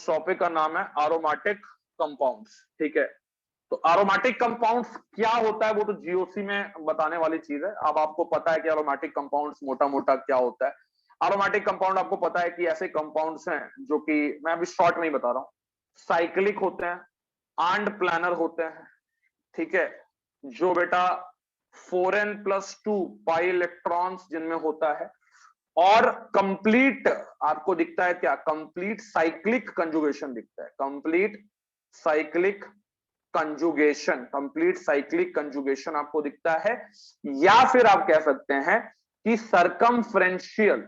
उस टॉपिक का नाम है एरोमेटिक कंपाउंड्स। ठीक है, तो एरोमेटिक कंपाउंड्स क्या होता है वो तो जीओसी में बताने वाली चीज है। अब आपको पता है कि एरोमेटिक कंपाउंड्स मोटा मोटा क्या होता है। एरोमेटिक कंपाउंड आपको पता है कि ऐसे कंपाउंड्स हैं जो कि मैं अभी शॉर्ट में ही बता रहा हूं, साइक्लिक होते हैं, एंड प्लानर होते हैं। ठीक है, जो बेटा 4n+2 पाई इलेक्ट्रॉन्स जिनमें होता है, और कंप्लीट आपको दिखता है क्या, कंप्लीट साइक्लिक कंजुगेशन दिखता है, complete cyclic conjugation, complete cyclic conjugation आपको दिखता है। या फिर आप कह सकते हैं कि सरकमफ्रेंशियल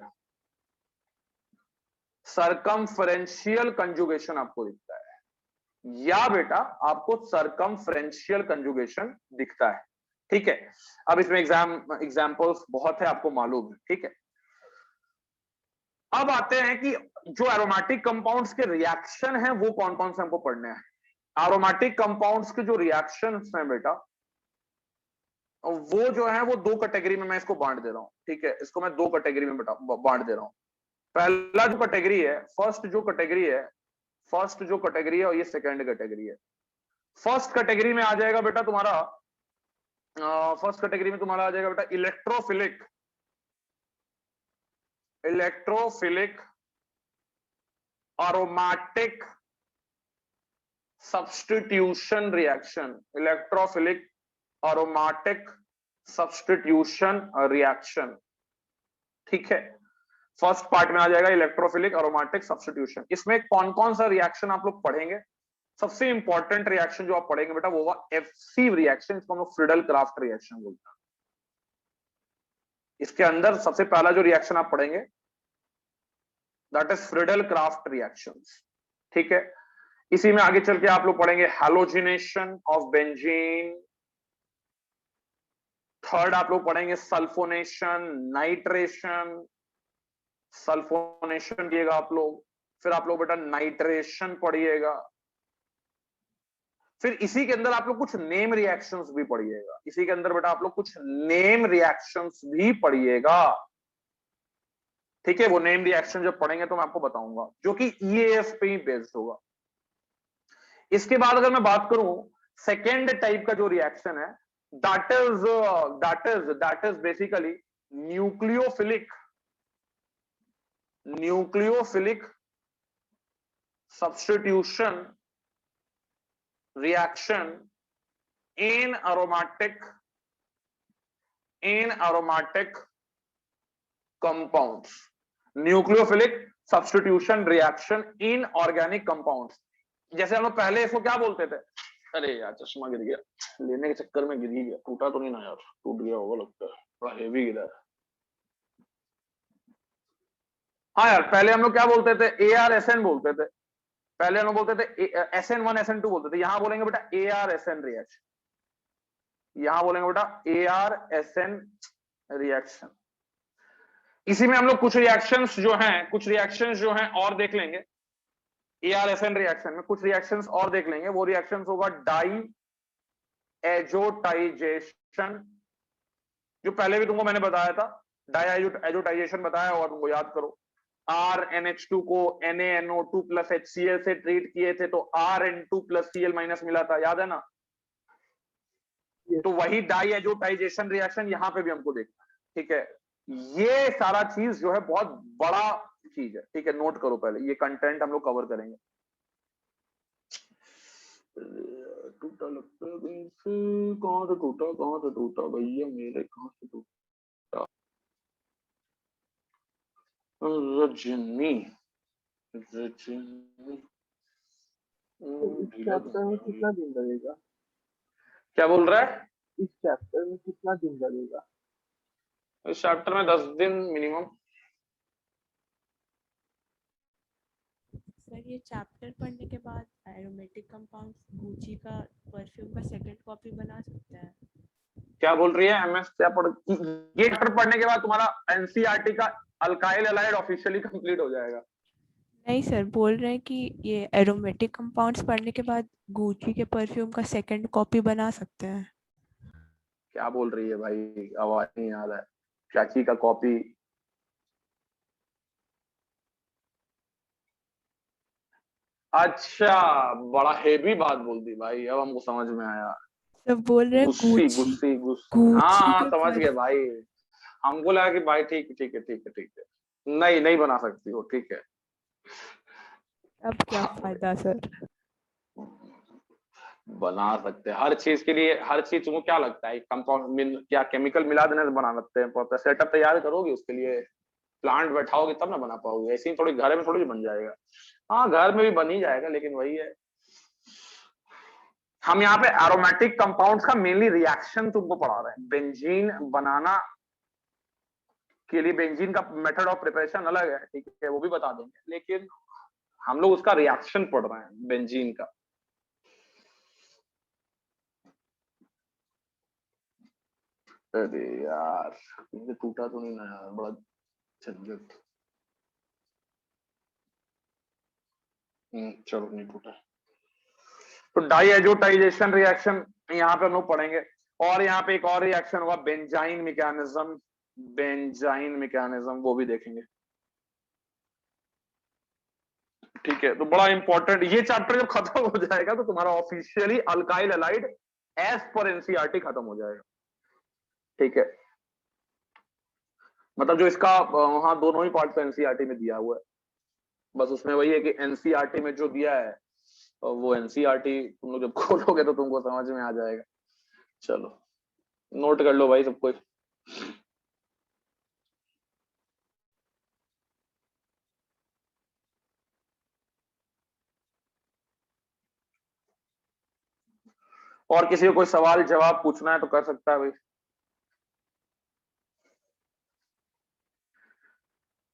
कंजुगेशन आपको दिखता है, या बेटा आपको सरकमफ्रेंशियल कंजुगेशन दिखता है। ठीक है, अब इसमें एग्जाम्पल्स बहुत है, आपको मालूम है। ठीक है, अब आते हैं कि जो एरोमेटिक कंपाउंड्स के रिएक्शन हैं वो कौन कौन से हमको पढ़ने हैं। एरोमेटिक कंपाउंड्स के जो रिएक्शंस हैं बेटा, वो जो है वो दो कैटेगरी में मैं इसको बांट दे रहा हूं। ठीक है, इसको मैं दो कैटेगरी में बांट दे रहा हूं। पहला जो कैटेगरी है, फर्स्ट जो कैटेगरी है और ये सेकेंड कैटेगरी है। फर्स्ट कैटेगरी में आ जाएगा बेटा तुम्हारा, फर्स्ट कैटेगरी में तुम्हारा आ जाएगा बेटा electrophilic aromatic substitution reaction, electrophilic aromatic substitution reaction। ठीक है, फर्स्ट पार्ट में आ जाएगा इलेक्ट्रोफिलिक एरोमेटिक सब्स्टिट्यूशन। इसमें कौन कौन सा रिएक्शन आप लोग पढ़ेंगे? सबसे इंपॉर्टेंट रिएक्शन जो आप पढ़ेंगे बेटा वो होगा एफसी रिएक्शन, इसको हम लोग फ्रीडल क्राफ्ट रिएक्शन बोलते हैं। इसके अंदर सबसे पहला जो रिएक्शन आप पढ़ेंगे that is Friedel craft reactions. ठीक है, इसी में आगे चल के आप लोग पढ़ेंगे हैलोजिनेशन ऑफ बेंजीन। थर्ड आप लोग पढ़ेंगे सल्फोनेशन, नाइट्रेशन, सल्फोनेशन पढ़िएगा आप लोग। फिर आप लोग बेटा नाइट्रेशन पढ़िएगा। फिर इसी के अंदर आप लोग कुछ नेम रिएक्शंस भी पढ़िएगा। इसी के अंदर बेटा आप लोग कुछ नेम रिएक्शंस भी पढ़िएगा। ठीक है, वो नेम रिएक्शन जब पढ़ेंगे तो मैं आपको बताऊंगा, जो कि ईएएफ पे ही बेस्ड होगा। इसके बाद अगर मैं बात करूं सेकेंड टाइप का जो रिएक्शन है, that is basically nucleophilic substitution reaction in aromatic compounds, nucleophilic substitution reaction in organic compounds. जैसे हम लोग पहले इसको क्या बोलते थे, अरे यार चश्मा गिर गया, लेने के चक्कर में गिर ही गया, टूटा तो नहीं ना यार? टूट गया होगा लगता है, थोड़ा हेवी गिरा है। हाँ यार, पहले हम लोग क्या बोलते थे, ArSN बोलते थे। पहले हम लोग बोलते थे SN1 SN2 बोलते थे। यहां बोलेंगे बेटा ArSN रिएक्शन, यहां बोलेंगे बेटा ArSN रिएक्शन। इसी में हम लोग कुछ रिएक्शंस जो हैं और देख लेंगे। ArSN रिएक्शन में कुछ रिएक्शंस और देख लेंगे। वो रिएक्शंस होगा डाई एजोटाइजेशन, जो पहले भी तुमको मैंने बताया था, डाई एजोटाइजेशन बताया और तुमको याद करो। RNH2 को NaNO2+HCl से ट्रीट किए थे तो RN2+Cl- मिला था, याद है ना? तो वही डाई एजोटाइजेशन रिएक्शन यहां पे भी हमको देखना है। ठीक है, ये सारा चीज जो है बहुत बड़ा चीज है। ठीक है, नोट करो, पहले ये कंटेंट हम लोग कवर करेंगे। टूटा लगता है कहीं से, कहां से टूटा भैया मेरे, कहां से टूटा? रजनी इस चैप्टर में कितना दिन लगेगा? क्या बोल रहा है? इस चैप्टर में कितना दिन लगेगा? इस चैप्टर में 10 दिन मिनिमम। सर ये चैप्टर पढ़ने के बाद एरोमेटिक कंपाउंड्स गुची का परफ्यूम का सेकंड कॉपी बना सकते हैं? क्या बोल रही है MS? क्या पढ़, ये चैप्टर पढ़ने के बाद तुम्हारा एनसीईआरटी का अल्काइल एलाइड ऑफिशियली कंप्लीट हो जाएगा। नहीं सर, बोल रहे हैं कि ये एरोमेटिक कंपाउंड्स पढ़ने के बाद गुची के परफ्यूम का सेकंड कॉपी बना सकते हैं। क्या बोल रही है भाई, आवाज नहीं आ रहा है। चाची का कॉपी? अच्छा, बड़ा हेवी बात बोल दी भाई, अब हमको समझ में आया। सब बोल रहे हैं गुस्सी गुची गुस्सी गुस्सी, हाँ गुची हाँ के समझ गए पर भाई। हमको लगा कि भाई ठीक है ठीक है ठीक है ठीक है, नहीं नहीं बना सकती हो, ठीक है। अब क्या फायदा सर। बना सकते हैं हर चीज के लिए, हर चीज तुमको क्या लगता है कंपाउंड मिल क्या केमिकल मिला देने से बना सकते हैं? सेटअप तैयार करोगे उसके लिए, प्लांट बैठाओगे तब ना बना पाओगे, ऐसे ही थोड़ी घर में थोड़ी बन जाएगा। हाँ घर में भी बन ही जाएगा, लेकिन वही है, हम यहाँ पे एरोमेटिक कंपाउंड्स का मेनली रिएक्शन तुमको पढ़ा रहे हैं। बेंजीन बनाना के लिए बेंजीन का मेथड ऑफ प्रिपरेशन अलग है, ठीक है, वो भी बता देंगे, लेकिन हम लोग उसका रिएक्शन पढ़ रहे हैं बेंजीन का। अरे यार ये टूटा तो नहीं ना यार, बड़ा झंझट। चलो नहीं टूटा। तो डाइएजोटाइजेशन रिएक्शन यहाँ पे हम लोग पढ़ेंगे, और यहाँ पे एक और रिएक्शन होगा बेंजाइन मैकेनिज्म, बेंजाइन मैकेनिज्म वो भी देखेंगे, ठीक है। तो बड़ा इंपॉर्टेंट ये चैप्टर जब खत्म हो जाएगा तो तुम्हारा officially alkyl halide as per NCERT खत्म हो जाएगा, ठीक है। मतलब जो इसका वहां दोनों ही पार्ट एनसीईआरटी में दिया हुआ है, बस उसमें वही है कि एनसीईआरटी में जो दिया है वो एनसीईआरटी तुम लोग जब खोलोगे तो तुमको समझ में आ जाएगा। चलो नोट कर लो भाई सब कुछ। और किसी को कोई सवाल जवाब पूछना है तो कर सकता है भाई।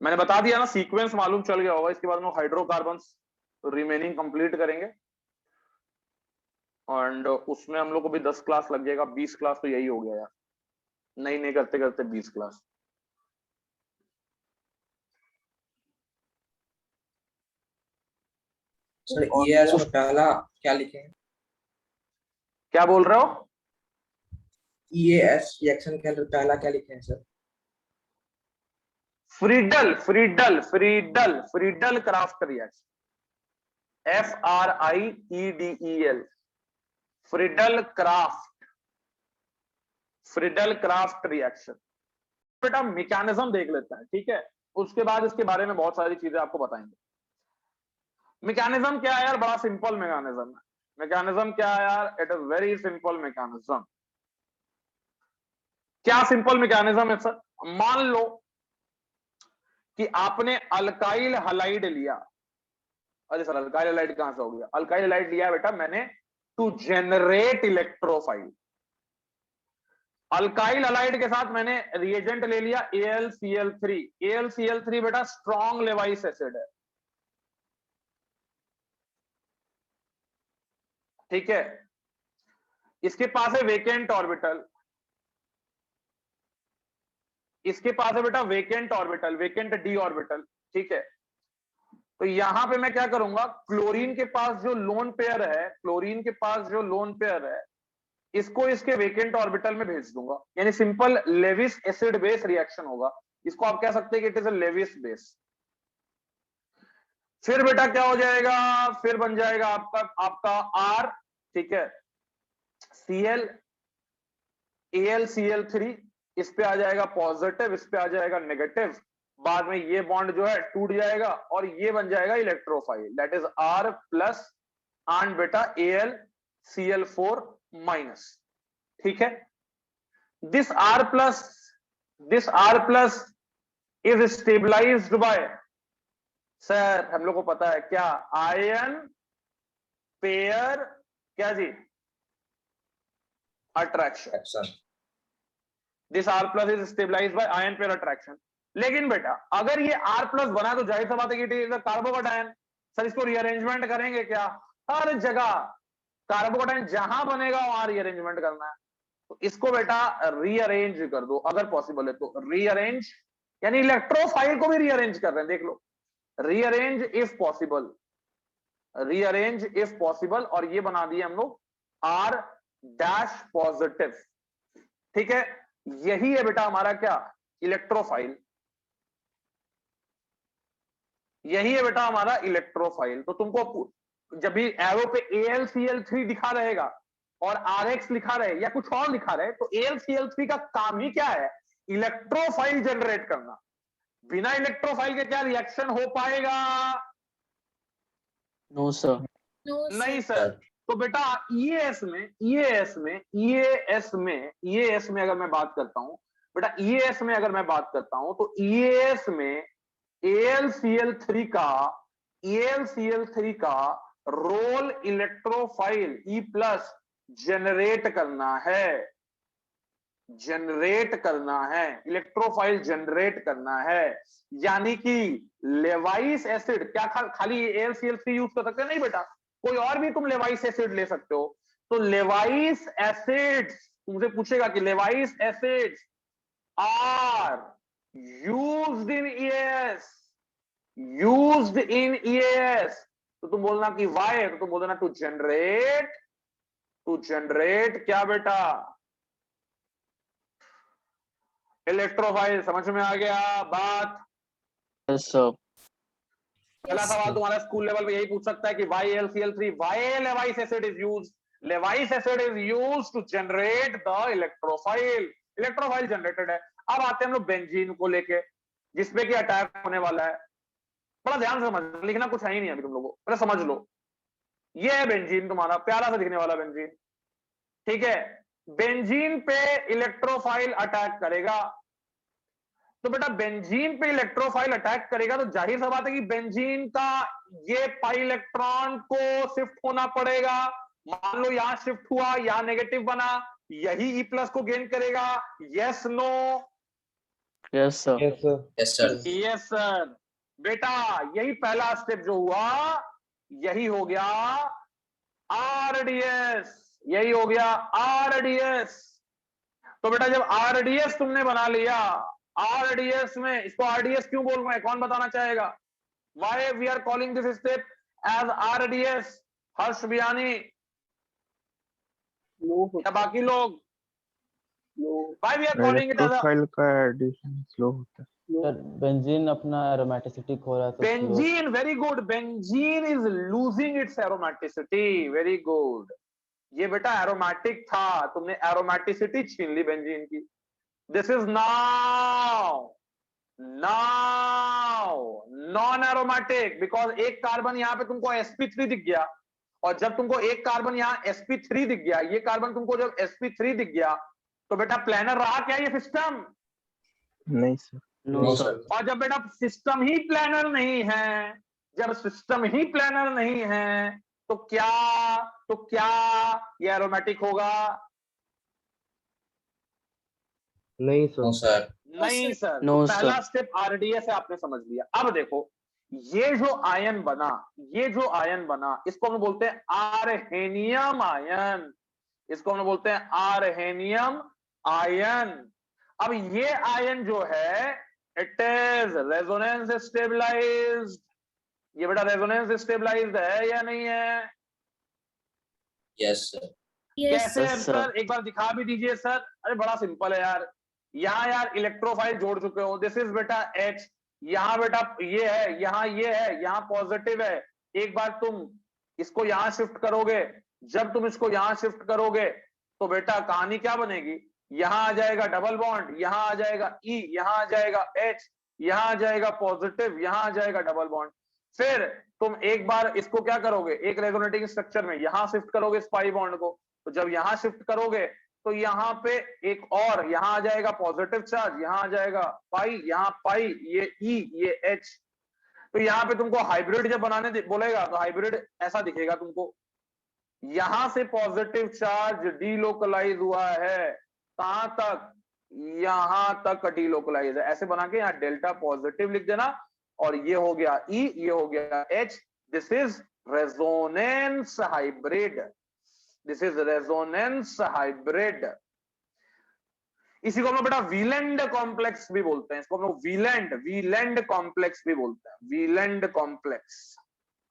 मैंने बता दिया ना, सीक्वेंस मालूम चल गया होगा, इसके बाद में हाइड्रोकार्बन्स रिमेनिंग कंप्लीट करेंगे, एंड उसमें हम लोग को भी 10 क्लास लग जाएगा, 20 क्लास तो यही हो गया यार, नहीं नहीं करते करते 20 क्लास। सर EAS में पहला क्या लिखे हैं? क्या बोल रहे हो? EAS रिएक्शन के अंदर पहला क्या लिखे हैं sir? Friedel Friedel Friedel Friedel craft reaction, FRIEDEL, Friedel craft, Friedel craft reaction. बेटा मैकेनिज्म देख लेते हैं, ठीक है, उसके बाद इसके बारे में बहुत सारी चीजें आपको बताएंगे। मैकेनिज्म क्या है यार? बड़ा सिंपल मैकेनिज्म है। मैकेनिज्म क्या है यार? It is very simple mechanism. क्या सिंपल मैकेनिज्म है सर? मान लो कि आपने अल्काइल हलाइड लिया, अरे सर अल्काइल हलाइड कहां से हो गया? अल्काइल हलाइड लिया बेटा मैंने to generate electrophile. Alkyl halide के साथ मैंने रिएजेंट ले लिया AlCl3। AlCl3 बेटा स्ट्रॉन्ग लेवाइस एसिड है, ठीक है। इसके पास है वेकेंट ऑर्बिटल, इसके पास है बेटा vacant orbital, vacant D orbital, ठीक है। तो यहां पे मैं क्या करूंगा, क्लोरीन के पास जो लोन पेयर है, क्लोरीन के पास जो लोन पेयर है, इसको इसके वेकेंट ऑर्बिटल में भेज दूंगा, यानी simple Lewis acid base reaction होगा। इसको आप कह सकते हैं कि it is a Lewis base. फिर बेटा क्या हो जाएगा? फिर बन जाएगा आपका आपका R, ठीक है, Cl AlCl3, इस पे आ जाएगा पॉजिटिव, इस पे आ जाएगा नेगेटिव, बाद में ये बॉन्ड जो है टूट जाएगा और ये बन जाएगा electrophile, that is R plus and बेटा AlCl4 माइनस, ठीक है। This R plus is stabilised by, sir हम लोग को पता है क्या, आयन पेयर क्या जी, attraction. This R plus is stabilised by ion pair attraction. लेकिन बेटा अगर ये R प्लस बना तो जाहिर सा बात है कि it is a carbocation. Sir इसको रीअरेंजमेंट करेंगे क्या? हर जगह कार्बोकेटायन जहां बनेगा वहां रीअरेंजमेंट करना है, तो इसको बेटा रीअरेंज कर दो अगर पॉसिबल है तो। रीअरेंज यानी इलेक्ट्रोफाइल को भी रीअरेंज कर रहे हैं, देख लो, rearrange if possible, rearrange if possible, और ये बना दिए हम लोग R डैश पॉजिटिव, ठीक है। यही है बेटा हमारा क्या, इलेक्ट्रोफाइल, यही है बेटा हमारा इलेक्ट्रोफाइल। तो तुमको जब भी एरो पे AlCl3 दिखा रहेगा और RX लिखा रहे या कुछ और लिखा रहे, तो AlCl3 का काम ही क्या है? इलेक्ट्रोफाइल जनरेट करना। बिना इलेक्ट्रोफाइल के क्या रिएक्शन हो पाएगा? No sir. नहीं सर। तो बेटा EAS में अगर मैं बात करता हूं, बेटा EAS में अगर मैं बात करता हूं, तो EAS में AlCl3 का रोल इलेक्ट्रोफाइल E+ जनरेट करना है, इलेक्ट्रोफाइल जनरेट करना है। यानी कि लेवाइस एसिड, क्या खाली AlCl3 यूज कर सकते हैं? नहीं बेटा, कोई और भी तुम लेवाइस एसिड ले सकते हो। तो लेवाइस एसिड तुमसे पूछेगा कि Lewis acid are used in EAS, तो तुम बोलना कि वाई, तो तुम बोलना टू जनरेट क्या बेटा? इलेक्ट्रोफाइल। समझ में आ गया बात? Yes sir. पहला सवाल तुम्हारा स्कूल लेवल पे यही पूछ सकता है कि why AlCl3, why Lewis acid is used? Lewis acid is used to generate the electrophile. Electrophile generated है। अब आते हैं हम लोग बेंजीन को लेके, जिसपे कि अटैक होने वाला है। बड़ा ध्यान से समझ, लिखना कुछ है ही नहीं अभी तुम लोगों को, पहले समझ लो। ये है बेंजीन, तुम्हारा प्यारा सा दिखने वाला बेंजीन, ठीक है। बेंजीन पे इलेक्ट्रोफाइल अटैक करेगा। तो बेटा बेंजीन पे इलेक्ट्रोफाइल अटैक करेगा तो जाहिर सा बात है कि बेंजीन का ये पाई इलेक्ट्रॉन को शिफ्ट होना पड़ेगा। मान लो यहां शिफ्ट हुआ, यहां नेगेटिव बना, यही E+ को गेन करेगा। Yes no? Yes sir. Yes sir. Yes sir. बेटा यही पहला स्टेप जो हुआ, यही हो गया RDS, यही हो गया RDS। तो बेटा जब RDS तुमने बना लिया, RDS में, इसको RDS क्यों बोल रहे हैं, कौन बताना चाहेगा? Why we are calling this step as RDS? हर्ष बियानी या बाकी लोग? Why we are calling it as a? Electrophile का एडिशन स्लो होता है। सर बेंजीन अपना एरोमेटिसिटी खो रहा है तो benzene, very good, benzene is losing its aromaticity, very good. ये बेटा एरोमेटिक था, तुमने एरोमेटिसिटी छीन ली बेंजीन की। This is now non aromatic, because एक कार्बन यहां पे तुमको sp3 दिख गया, और जब तुमको एक कार्बन यहां sp3 दिख गया, ये कार्बन तुमको जब sp3 दिख गया, तो बेटा प्लानर रहा क्या ये सिस्टम? नहीं सर। No sir. और जब बेटा सिस्टम ही प्लानर नहीं है, जब सिस्टम ही प्लानर नहीं है, तो क्या ये एरोमेटिक होगा? नहीं सर। नहीं सर। No, तो पहला sir. स्टेप RDS है, आपने समझ लिया। अब देखो ये जो आयन बना, इसको हम बोलते हैं आर्हेनियम आयन, इसको हम बोलते हैं आर्हेनियम आयन। अब ये आयन जो है, इट इज रेजोनेंस स्टेबलाइज्ड। ये बेटा रेजोनेंस स्टेबलाइज्ड है या नहीं है? Yes sir. कैसे है Yes, sir. सर, एक बार दिखा भी दीजिए सर। अरे बड़ा सिंपल है यार, यहाँ यार इलेक्ट्रोफाइल जोड़ चुके हो, दिस इज बेटा H, यहाँ बेटा ये है, यहाँ ये है, यहाँ पॉजिटिव है। एक बार तुम इसको यहाँ शिफ्ट करोगे, जब तुम इसको यहाँ शिफ्ट करोगे तो बेटा कहानी क्या बनेगी? यहाँ आ जाएगा डबल बॉन्ड, यहाँ आ जाएगा E, यहाँ आ जाएगा H, यहाँ आ जाएगा पॉजिटिव, यहाँ आ जाएगा डबल बॉन्ड। फिर तुम एक बार इसको क्या करोगे, एक रेजोनेटिंग स्ट्रक्चर में यहाँ शिफ्ट करोगे इस पाई बॉन्ड को, तो जब यहाँ शिफ्ट करोगे तो यहाँ पे एक और, यहाँ आ जाएगा पॉजिटिव चार्ज, यहाँ आ जाएगा पाई, यहाँ पाई, ये E, ये H। तो यहाँ पे तुमको हाइब्रिड जब बनाने बोलेगा तो हाइब्रिड ऐसा दिखेगा तुमको। यहां से पॉजिटिव चार्ज डीलोकलाइज हुआ है, कहां तक? यहां तक डीलोकलाइज है। ऐसे बना के यहाँ डेल्टा पॉजिटिव लिख देना, और ये हो गया E, ये हो गया H। This is resonance hybrid, this is resonance hybrid. इसी को हम लोग बेटा वीलैंड कॉम्प्लेक्स भी बोलते हैं, इसको हम लोग वीलैंड कॉम्प्लेक्स भी बोलते हैं, वीलैंड कॉम्प्लेक्स,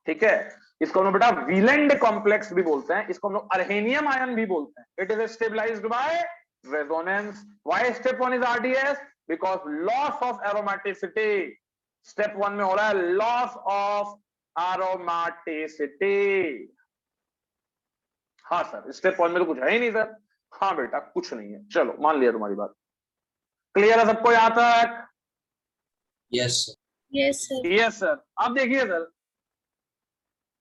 ठीक है। इसको हम लोग बेटा वीलैंड कॉम्प्लेक्स भी बोलते हैं, इसको हम लोग अर्हेनियम आयन भी बोलते हैं। It is stabilised by resonance. Why step 1 is RDS? Because loss of aromaticity. Step 1 में हो रहा है लॉस ऑफ एरोमेटिसिटी। हाँ सर, स्टेप वन में तो कुछ है ही नहीं सर। हाँ बेटा कुछ नहीं है, चलो मान लिया तुम्हारी बात। क्लियर है सबको यहाँ तक? Yes yes sir. Yes sir. अब देखिए सर,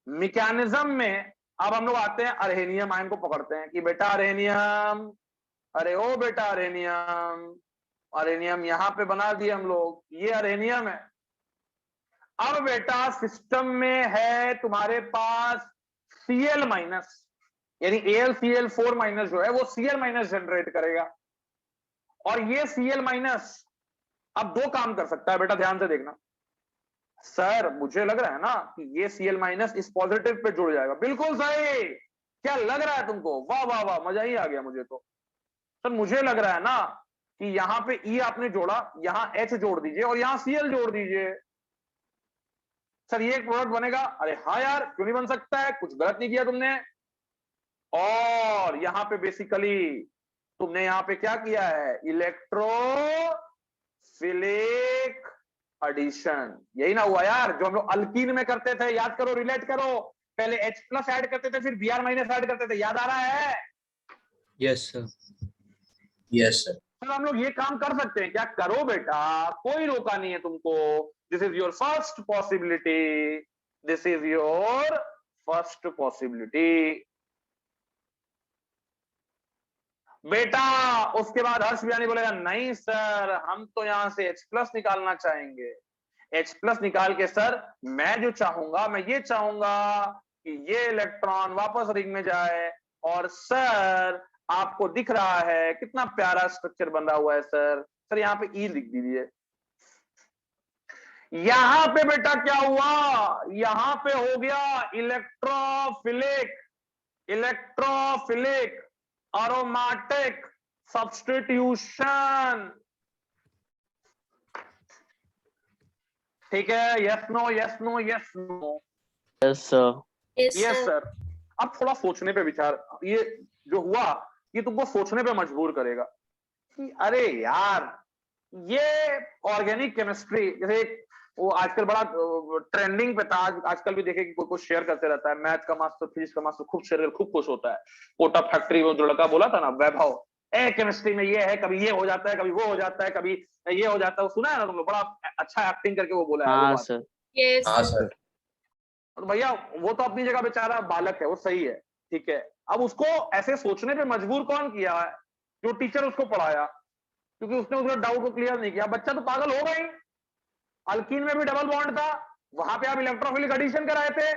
मैकेनिज्म में अब हम लोग आते हैं अर्हेनियम आयन को पकड़ते हैं कि बेटा अर्हेनियम, अरे ओ बेटा अर्हेनियम, अर्हेनियम यहां पे बना दिए हम लोग, ये अर्हेनियम है। अब बेटा सिस्टम में है तुम्हारे पास Cl माइनस, यानी AlCl4 माइनस जो है वो Cl माइनस जनरेट करेगा। और ये Cl माइनस अब दो काम कर सकता है बेटा, ध्यान से देखना। सर मुझे लग रहा है ना कि ये Cl माइनस इस पॉजिटिव पे जुड़ जाएगा। बिल्कुल सही। क्या लग रहा है तुमको? वाह वाह वाह, मजा ही आ गया मुझे तो। सर मुझे लग रहा है ना कि यहां पे E आपने जोड़ा, यहां H जोड़ दीजिए और यहां Cl जोड़ दीजिए। सर ये एक प्रोडक्ट बनेगा। अरे हाँ यार, क्यों नहीं बन सकता है, कुछ गलत नहीं किया तुमने। और यहां पे बेसिकली तुमने यहां पे क्या किया है, इलेक्ट्रोफिलिक एडिशन। यही ना हुआ यार जो हम लोग अल्कीन में करते थे, याद करो, रिलेट करो। पहले H प्लस ऐड करते थे, फिर Br माइनस ऐड करते थे, याद आ रहा है? Yes sir yes sir. Sir हम लोग ये काम कर सकते हैं क्या? करो बेटा, कोई रोका नहीं है तुमको। This is your first possibility, this is your first possibility बेटा। उसके बाद हर्ष बियानी बोलेगा नहीं सर, हम तो यहां से H प्लस निकालना चाहेंगे। H प्लस निकाल के सर मैं जो चाहूंगा, मैं ये चाहूंगा कि ये इलेक्ट्रॉन वापस रिंग में जाए। और सर आपको दिख रहा है कितना प्यारा स्ट्रक्चर बना हुआ है सर। सर यहाँ पे E लिख दीजिए। यहां पे बेटा क्या हुआ, यहां पे हो गया इलेक्ट्रोफिलिक, इलेक्ट्रोफिलिक एरोमेटिक सब्स्टिट्यूशन। ठीक है, yes no yes no yes no. Yes sir. Yes sir. अब थोड़ा सोचने पे विचार, ये जो हुआ ये तुमको सोचने पे मजबूर करेगा कि अरे यार ये ऑर्गेनिक केमिस्ट्री, जैसे वो आजकल बड़ा ट्रेंडिंग पे था, आजकल भी देखे कि कोई कुछ शेयर करते रहता है, मैथ का मास्टर, फिजिक्स का मास्टर खूब शेयर कर, खूब खुश होता है। कोटा फैक्ट्री में जो लड़का बोला था ना, वैभव, केमिस्ट्री में ये है, कभी ये हो जाता है, कभी वो हो जाता है, कभी ये हो जाता है। सुना है ना तुम लोग? बड़ा अच्छा एक्टिंग करके वो बोला है। हाँ सर। यस हाँ सर। तो भैया वो तो अपनी जगह बेचारा बालक है, वो सही है, ठीक है। अब उसको ऐसे सोचने पे मजबूर कौन किया है? जो टीचर उसको पढ़ाया, क्योंकि उसने उसके डाउट को क्लियर नहीं किया। बच्चा तो पागल होगा ही। अल्कीन में भी डबल बॉन्ड था, वहां पे आप इलेक्ट्रोफिलिक एडिशन कराए थे,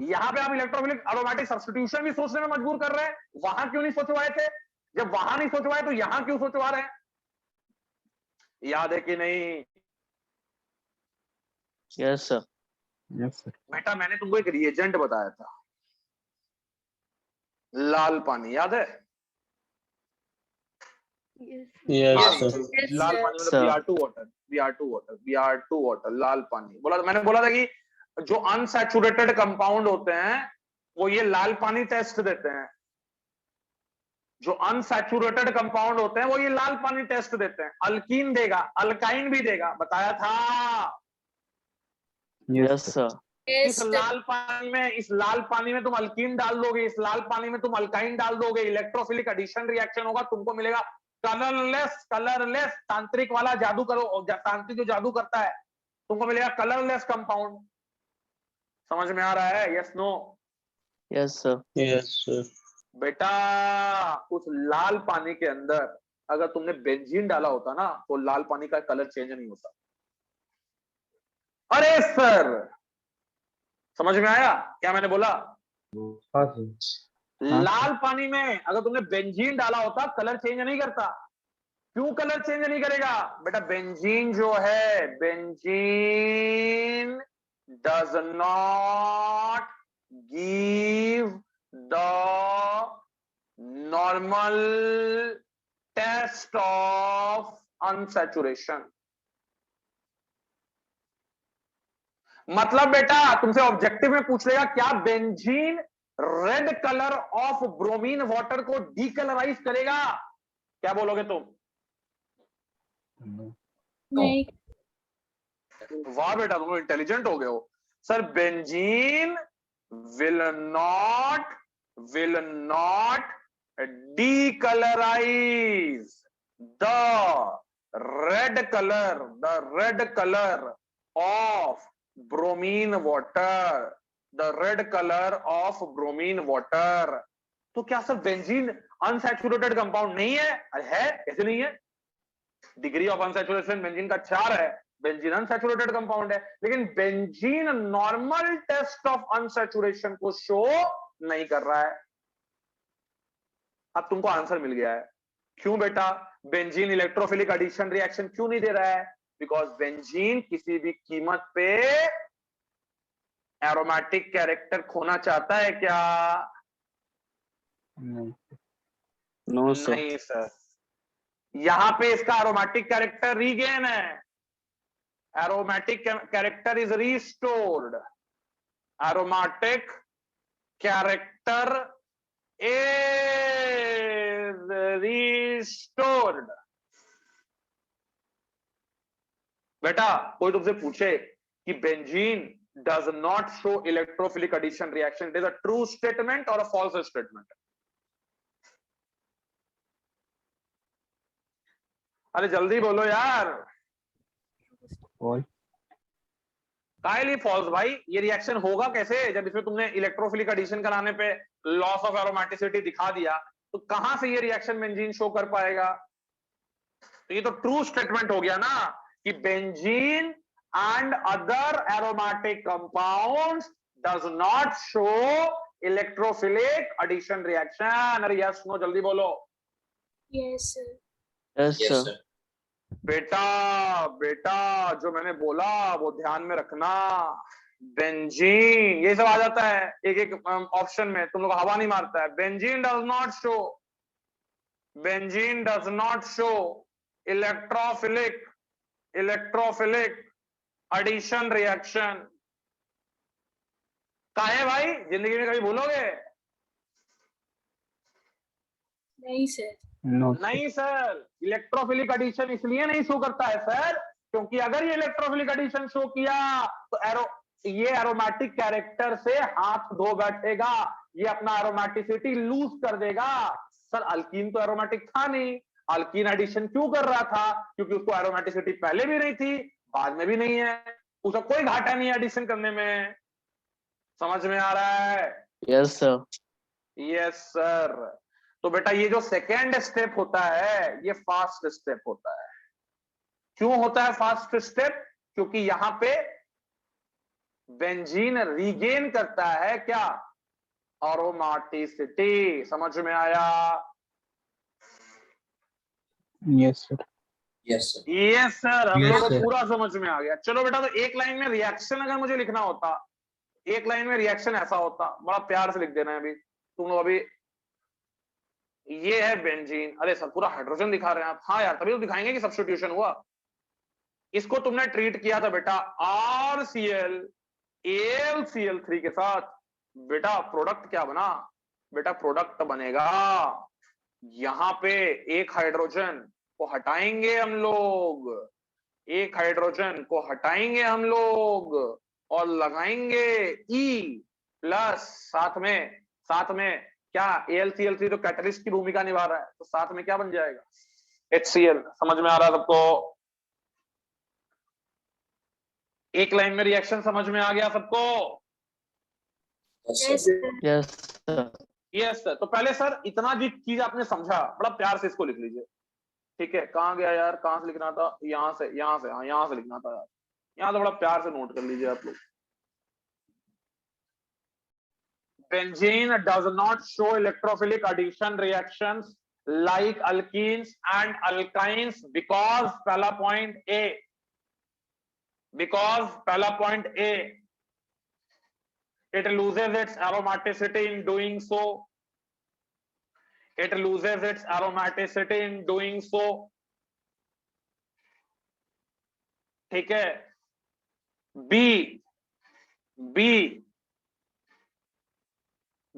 यहाँ पे आप इलेक्ट्रोफिलिक एरोमेटिक सब्स्टिट्यूशन भी सोचने में मजबूर कर रहे हैं। वहां क्यों नहीं सोचवाए थे? जब वहां नहीं सोचवाए तो यहां क्यों सोचवा रहे हैं? याद है कि नहीं? Yes sir. Yes sir. बेटा मैंने तुमको एक रिएजेंट बताया था, लाल पानी, याद है? Yes sir. लाल पानी मतलब Br2 water, Br2 water, Br2 water, लाल पानी। मैंने बोला था कि जो अनसैचुरेटेड कंपाउंड होते हैं वो ये लाल पानी टेस्ट देते हैं। जो अनसैचुरेटेड कंपाउंड होते हैं वो ये लाल पानी टेस्ट देते हैं। अल्कीन देगा, अल्काइन भी देगा, बताया था। Yes sir. इस लाल पानी में तुम अल्कीन डाल दोगे, इस लाल पानी में तुम अल्काइन डाल दोगे, इलेक्ट्रोफिलिक एडिशन रिएक्शन होगा, तुमको मिलेगा कलरलेस तांत्रिक वाला जादू करो, तांत्रिक जो जादू करता है, तुमको मिलेगा कलरलेस कंपाउंड। समझ में आ रहा है? Yes no? Yes sir. Yes sir. बेटा उस लाल पानी के अंदर अगर तुमने बेंजीन डाला होता ना तो लाल पानी का कलर चेंज नहीं होता। अरे सर समझ में आया क्या मैंने बोला? हाँ सर। लाल पानी में अगर तुमने बेंजीन डाला होता कलर चेंज नहीं करता। क्यों कलर चेंज नहीं करेगा? बेटा बेंजीन जो है, benzene does not give the normal test of unsaturation. मतलब बेटा तुमसे ऑब्जेक्टिव में पूछ लेगा क्या benzene red colour of bromine water को डीकलराइज करेगा? क्या बोलोगे तुम? नहीं। वाह बेटा तुम इंटेलिजेंट हो गए हो। Sir benzene will not decolorize the red color of bromine water, तो क्या सर बेंजीन अनसैचुरेटेड कंपाउंड नहीं है? अरे है, कैसे नहीं है? डिग्री ऑफ अनसैचुरेशन बेंजीन का 4 है, बेंजीन अनसैचुरेटेड कंपाउंड है, लेकिन benzene normal test of unsaturation को शो नहीं कर रहा है। अब तुमको आंसर मिल गया है क्यों बेटा बेंजीन इलेक्ट्रोफिलिक एडिशन रिएक्शन क्यों नहीं दे रहा है? बिकॉज बेंजीन किसी भी कीमत पे एरोमेटिक कैरेक्टर खोना चाहता है क्या? नहीं No, sir. नहीं सर, यहां पे इसका एरोमेटिक कैरेक्टर रीगेन है, aromatic character is restored, aromatic character is restored। बेटा कोई तुमसे पूछे कि benzene does not show electrophilic addition reaction, it is a true statement or a false statement? अरे जल्दी बोलो यार, फॉल्स। काहे लिए फॉल्स भाई? ये रिएक्शन होगा कैसे जब इसमें तुमने इलेक्ट्रोफिलिक एडिशन कराने पे लॉस ऑफ एरोमेटिसिटी दिखा दिया, तो कहां से ये रिएक्शन बेंजीन शो कर पाएगा? तो ये तो ट्रू स्टेटमेंट हो गया ना कि benzene and other aromatic compounds does not show electrophilic addition reaction. अरे यस नो जल्दी बोलो। Yes, sir. Yes, Yes, sir. sir. बेटा जो मैंने बोला वो ध्यान में रखना। बेंजीन ये सब आ जाता है एक एक ऑप्शन में, तुम लोग हवा नहीं मारता है। Benzene does not show electrophilic addition reaction. काहे भाई, जिंदगी में कभी भूलोगे? नहीं सर। नो नहीं सर, इलेक्ट्रोफिलिक एडिशन इसलिए नहीं शो करता है सर क्योंकि अगर ये इलेक्ट्रोफिलिक एडिशन शो किया तो ये एरोमेटिक कैरेक्टर से हाथ धो बैठेगा, ये अपना एरोमेटिसिटी लूज कर देगा। सर अल्कीन तो एरोमेटिक था नहीं, अल्कीन एडिशन क्यों कर रहा था? क्योंकि उसको एरोमेटिसिटी पहले भी नहीं थी, बाद में भी नहीं है, उसका कोई घाटा नहीं है एडिशन करने में। समझ में आ रहा है? Yes, sir. Yes sir. तो बेटा ये जो सेकेंड स्टेप होता है ये फास्ट स्टेप होता है। क्यों होता है फास्ट स्टेप? क्योंकि यहां पे बेंजीन रीगेन करता है क्या? एरोमेटिसिटी। समझ में आया? Yes sir. Yes, sir. Yes sir, हम Yes, लोग को sir. पूरा समझ में आ गया। चलो बेटा, तो एक लाइन में रिएक्शन अगर मुझे लिखना होता, एक लाइन में रिएक्शन ऐसा होता, बड़ा प्यार से लिख देना है। अभी तुम लोग अभी ये है बेंजीन, अरे सर पूरा हाइड्रोजन दिखा रहे हैं आप। हाँ यार, तभी तो दिखाएंगे कि सब्स्टिट्यूशन हुआ। इसको तुमने ट्रीट किया था बेटा RCl AlCl3 के साथ। बेटा प्रोडक्ट क्या बना? बेटा प्रोडक्ट बनेगा, यहां पे एक हाइड्रोजन को हटाएंगे हम लोग, एक हाइड्रोजन को हटाएंगे हम लोग और लगाएंगे E+, साथ में क्या AlCl3 तो कैटलिस्ट की भूमिका निभा रहा है, तो साथ में क्या बन जाएगा? HCl। समझ में आ रहा है सबको? एक लाइन में रिएक्शन समझ में आ गया सबको? Yes, Yes, sir. sir. Yes, sir. Yes sir. तो पहले सर इतना जी चीज आपने समझा, बड़ा प्यार से इसको लिख लीजिए। ठीक है, कहाँ गया यार, कहाँ से लिखना था? यहाँ से, हाँ यहाँ से लिखना था यार। यहाँ तो बड़ा प्यार से नोट कर लीजिए आप लोग। Benzene does not show electrophilic addition reactions like alkenes and alkynes because पहला point A, it loses its aromaticity in doing so. ठीक है।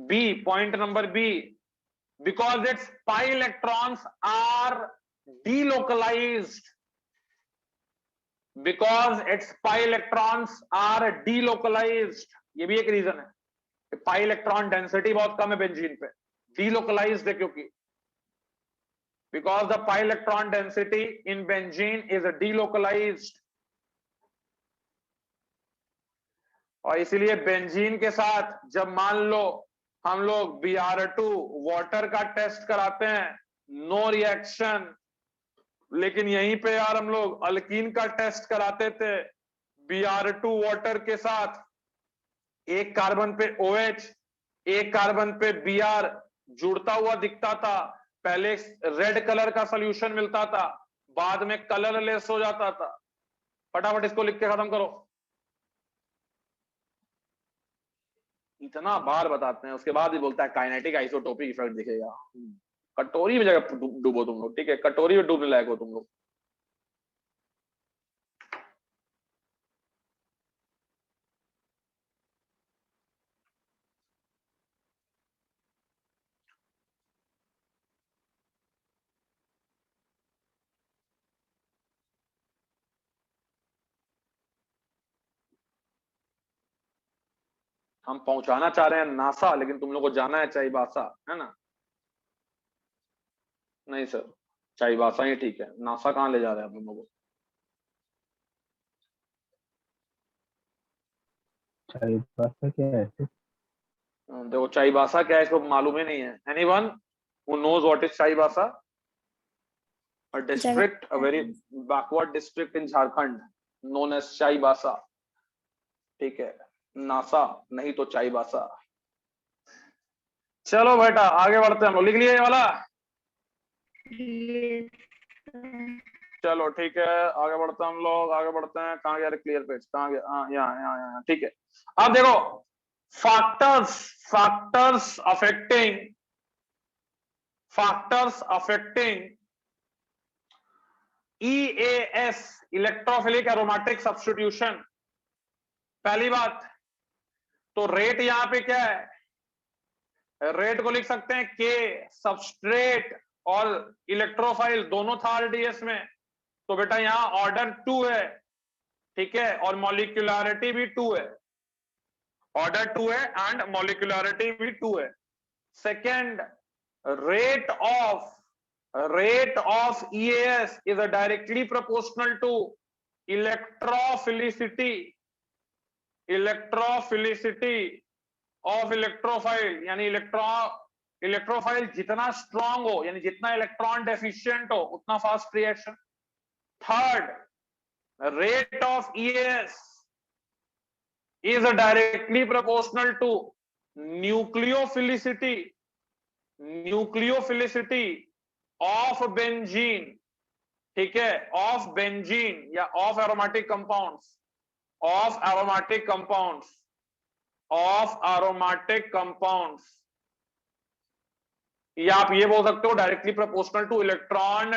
B, point number B, because its pi electrons are delocalized because it's pi electrons are delocalised, ये भी एक reason है कि pi electron density बहुत कम है बेंजीन पे, डीलोकलाइज्ड है क्योंकि because the pi electron density in benzene is delocalized, और इसीलिए बेंजीन के साथ जब मान लो हम लोग Br2 वाटर का टेस्ट कराते हैं, नो रिएक्शन, लेकिन यहीं पे यार हम लोग अल्कीन का टेस्ट कराते थे Br2 वाटर के साथ, एक कार्बन पे OH, एक कार्बन पे Br जुड़ता हुआ दिखता था, पहले रेड कलर का सॉल्यूशन मिलता था, बाद में कलरलेस हो जाता था। फटाफट इसको लिख के खत्म करो, इतना बार बताते हैं उसके बाद ही बोलता है काइनेटिक आइसोटोपिक इफेक्ट दिखेगा। कटोरी में जगह डूबो तुम लोग, ठीक है, कटोरी में डूबने लायक हो तुम लोग। हम पहुंचाना चाह रहे हैं नासा, लेकिन तुम लोग को जाना है चाईबासा, है ना? नहीं सर, चाईबासा ही ठीक है, नासा कहाँ ले जा रहे हैं आप लोगों को? चाईबासा क्या है? देखो चाईबासा क्या है इसको मालूम ही नहीं है। Anyone who knows what is Chaibasa? A district, a very backward district in Jharkhand known as Chaibasa, ठीक है, नासा नहीं तो चाईबासा। चलो बेटा आगे बढ़ते हैं हम लोग, लिख लिए ये वाला? चलो ठीक है, आगे बढ़ते हैं हम लोग, आगे बढ़ते हैं। कहाँ गया क्लियर पेज, कहाँ गया? हाँ यहाँ यहाँ यहाँ, ठीक है। अब देखो factors affecting EAS, electrophilic aromatic substitution. पहली बात तो रेट यहां पे क्या है, रेट को लिख सकते हैं K, सबस्ट्रेट और इलेक्ट्रोफाइल दोनों था RDS में, तो बेटा यहां ऑर्डर 2 है, ठीक है, और मॉलिक्यूलरिटी भी 2 है, ऑर्डर 2 है एंड मॉलिक्यूलरिटी भी 2 है। Second, rate of EAS is directly proportional to electrophilicity of electrophile, यानी इलेक्ट्रोफाइल जितना स्ट्रांग हो, यानी जितना इलेक्ट्रॉन डेफिशिएंट हो उतना fast reaction. Third, rate of EAS is directly proportional to nucleophilicity of benzene, ठीक है, of benzene या of aromatic compounds, या आप ये बोल सकते हो directly proportional two electron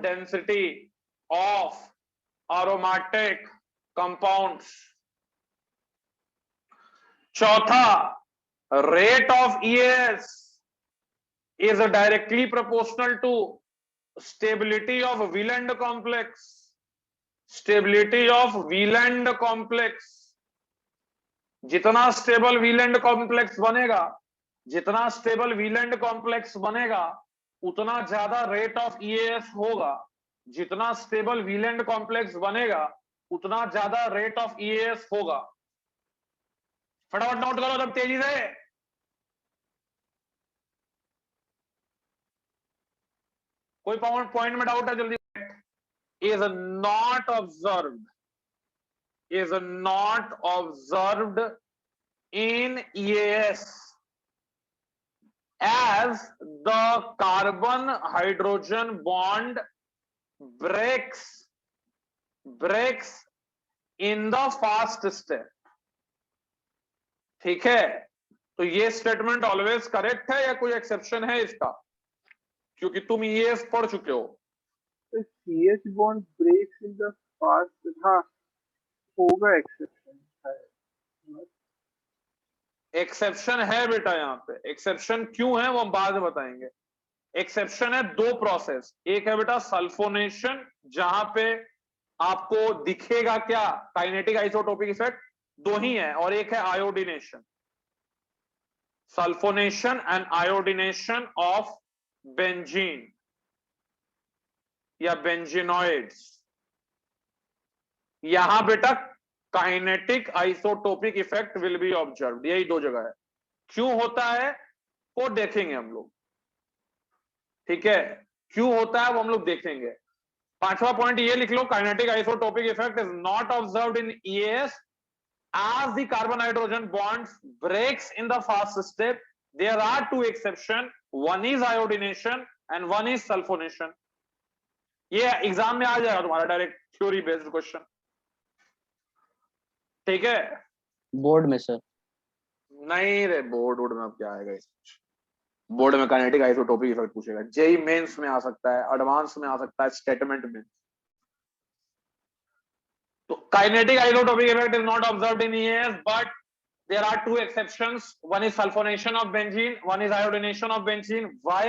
density of aromatic compounds। चौथा, rate of EAS is directly proportional to stability of Wieland complex। जितना स्टेबल Wieland complex बनेगा उतना ज्यादा रेट ऑफ EAS होगा, जितना स्टेबल Wieland complex बनेगा उतना ज्यादा रेट ऑफ EAS होगा। फटाफट नोट करो तब तेजी से। कोई पॉइंट में डाउट है जल्दी? is not observed in EAS as the carbon hydrogen bond breaks in the fast step, ठीक है। तो ये स्टेटमेंट ऑलवेज करेक्ट है या कोई एक्सेप्शन है इसका? क्योंकि तुम EAS पढ़ चुके हो। तो CH bond breaks in the fast, हाँ होगा एक्सेप्शन है। एक्सेप्शन है बेटा, यहाँ पे एक्सेप्शन क्यों है वो हम बाद में बताएंगे। एक्सेप्शन है दो प्रोसेस, एक है बेटा सल्फोनेशन जहां पे आपको दिखेगा क्या, काइनेटिक आइसोटोपिक इफेक्ट, दो ही है, और एक है iodination, sulphonation and iodination of benzene या बेंजीनॉइड्स। यहां बेटा kinetic isotopic effect will be observed, यही दो जगह है। क्यों होता है वो देखेंगे हम लोग, ठीक है, क्यों होता है वो हम लोग देखेंगे। पांचवा पॉइंट ये लिख लो, kinetic isotopic effect is not observed in EAS as the carbon hydrogen bonds breaks in the fast step. There are two exceptions, one is iodination and one is sulfonation. ये एग्जाम में आ जाएगा तुम्हारा direct theory based question, ठीक है। Board में sir. नहीं रे, board में अब क्या आएगा इस बोर्ड में काइनेटिक आइसोटोपिक इफेक्ट पूछेगा, जेई मेंस में आ सकता है, एडवांस में आ सकता है, स्टेटमेंट में। तो kinetic isotopic effect is not observed in EAS, but there are two exceptions, one is sulfonation of benzene, one is iodination of benzene. Why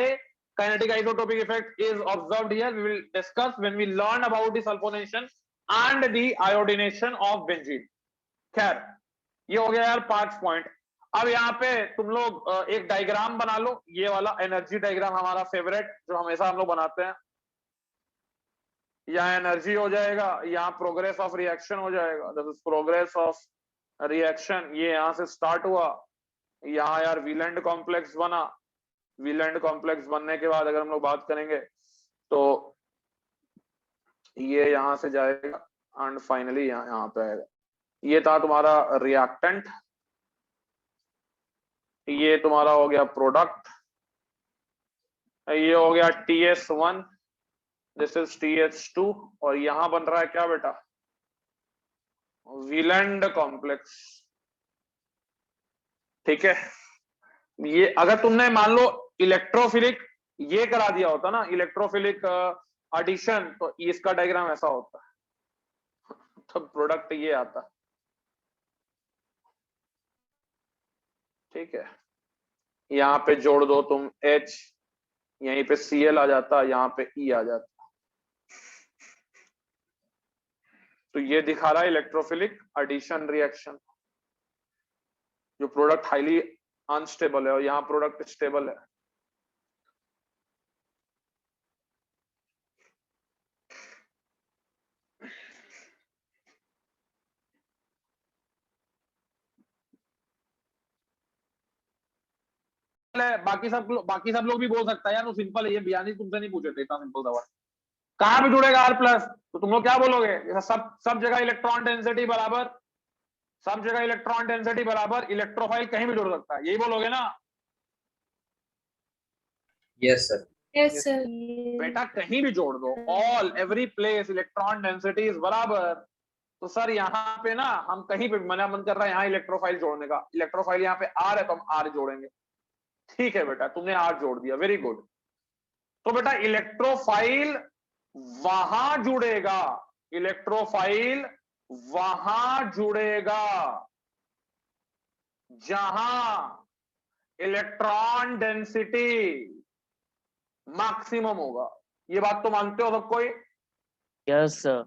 kinetic isotopic effect is observed here we will discuss when we learn about the sulfonation and the iodination of benzene. खैर ये हो गया यार 5 point. अब यहाँ पे तुम लोग एक डायग्राम बना लो, ये वाला एनर्जी डायग्राम हमारा फेवरेट जो हमेशा हम लोग बनाते हैं। यहाँ एनर्जी हो जाएगा, यहाँ प्रोग्रेस ऑफ रिएक्शन हो जाएगा, this is progress of reaction, ये यहां से स्टार्ट हुआ, यहाँ यार वीलैंड कॉम्प्लेक्स बना, वीलैंड कॉम्प्लेक्स बनने के बाद अगर हम लोग बात करेंगे तो ये यहां से जाएगा एंड फाइनली यहाँ पे आएगा। ये था तुम्हारा रिएक्टेंट, ये तुम्हारा हो गया प्रोडक्ट, ये हो गया TS1, दिस इज TH2, और यहां बन रहा है क्या बेटा, वीलैंड कॉम्प्लेक्स, ठीक है। ये अगर तुमने मान लो इलेक्ट्रोफिलिक ये करा दिया होता ना, इलेक्ट्रोफिलिक एडिशन, तो इसका डायग्राम ऐसा होता है, तो प्रोडक्ट ये आता, ठीक है। यहाँ पे जोड़ दो तुम H, यहीं पे Cl आ जाता, यहाँ पे E आ जाता, तो ये दिखा रहा है इलेक्ट्रोफिलिक एडिशन रिएक्शन, जो प्रोडक्ट हाईली अनस्टेबल है और यहाँ प्रोडक्ट स्टेबल है। बाकी सब लोग भी बोल सकता है यार, वो सिंपल है, ये बयानी तुमसे नहीं पूछे थे, इतना सिंपल सवाल। कहां पे जुड़ेगा R+, तो तुम लोग क्या बोलोगे, सब जगह इलेक्ट्रॉन डेंसिटी बराबर, सब जगह इलेक्ट्रॉन डेंसिटी बराबर, इलेक्ट्रोफाइल कहीं भी जुड़ सकता है, यही बोलोगे ना। Yes, sir. Yes, sir. बेटा कहीं भी जोड़ दो, all every place electron density is बराबर, तो सर यहाँ पे ना हम कहीं पे मना मन कर रहा है यहाँ इलेक्ट्रोफाइल जोड़ने का, इलेक्ट्रोफाइल यहाँ पे R है तो हम R जोड़ेंगे, ठीक है बेटा, तुमने R जोड़ दिया, वेरी गुड। तो बेटा इलेक्ट्रोफाइल वहां जुड़ेगा, इलेक्ट्रोफाइल वहां जुड़ेगा जहां इलेक्ट्रॉन डेंसिटी मैक्सिमम होगा। ये बात तो मानते हो सब कोई? Yes sir.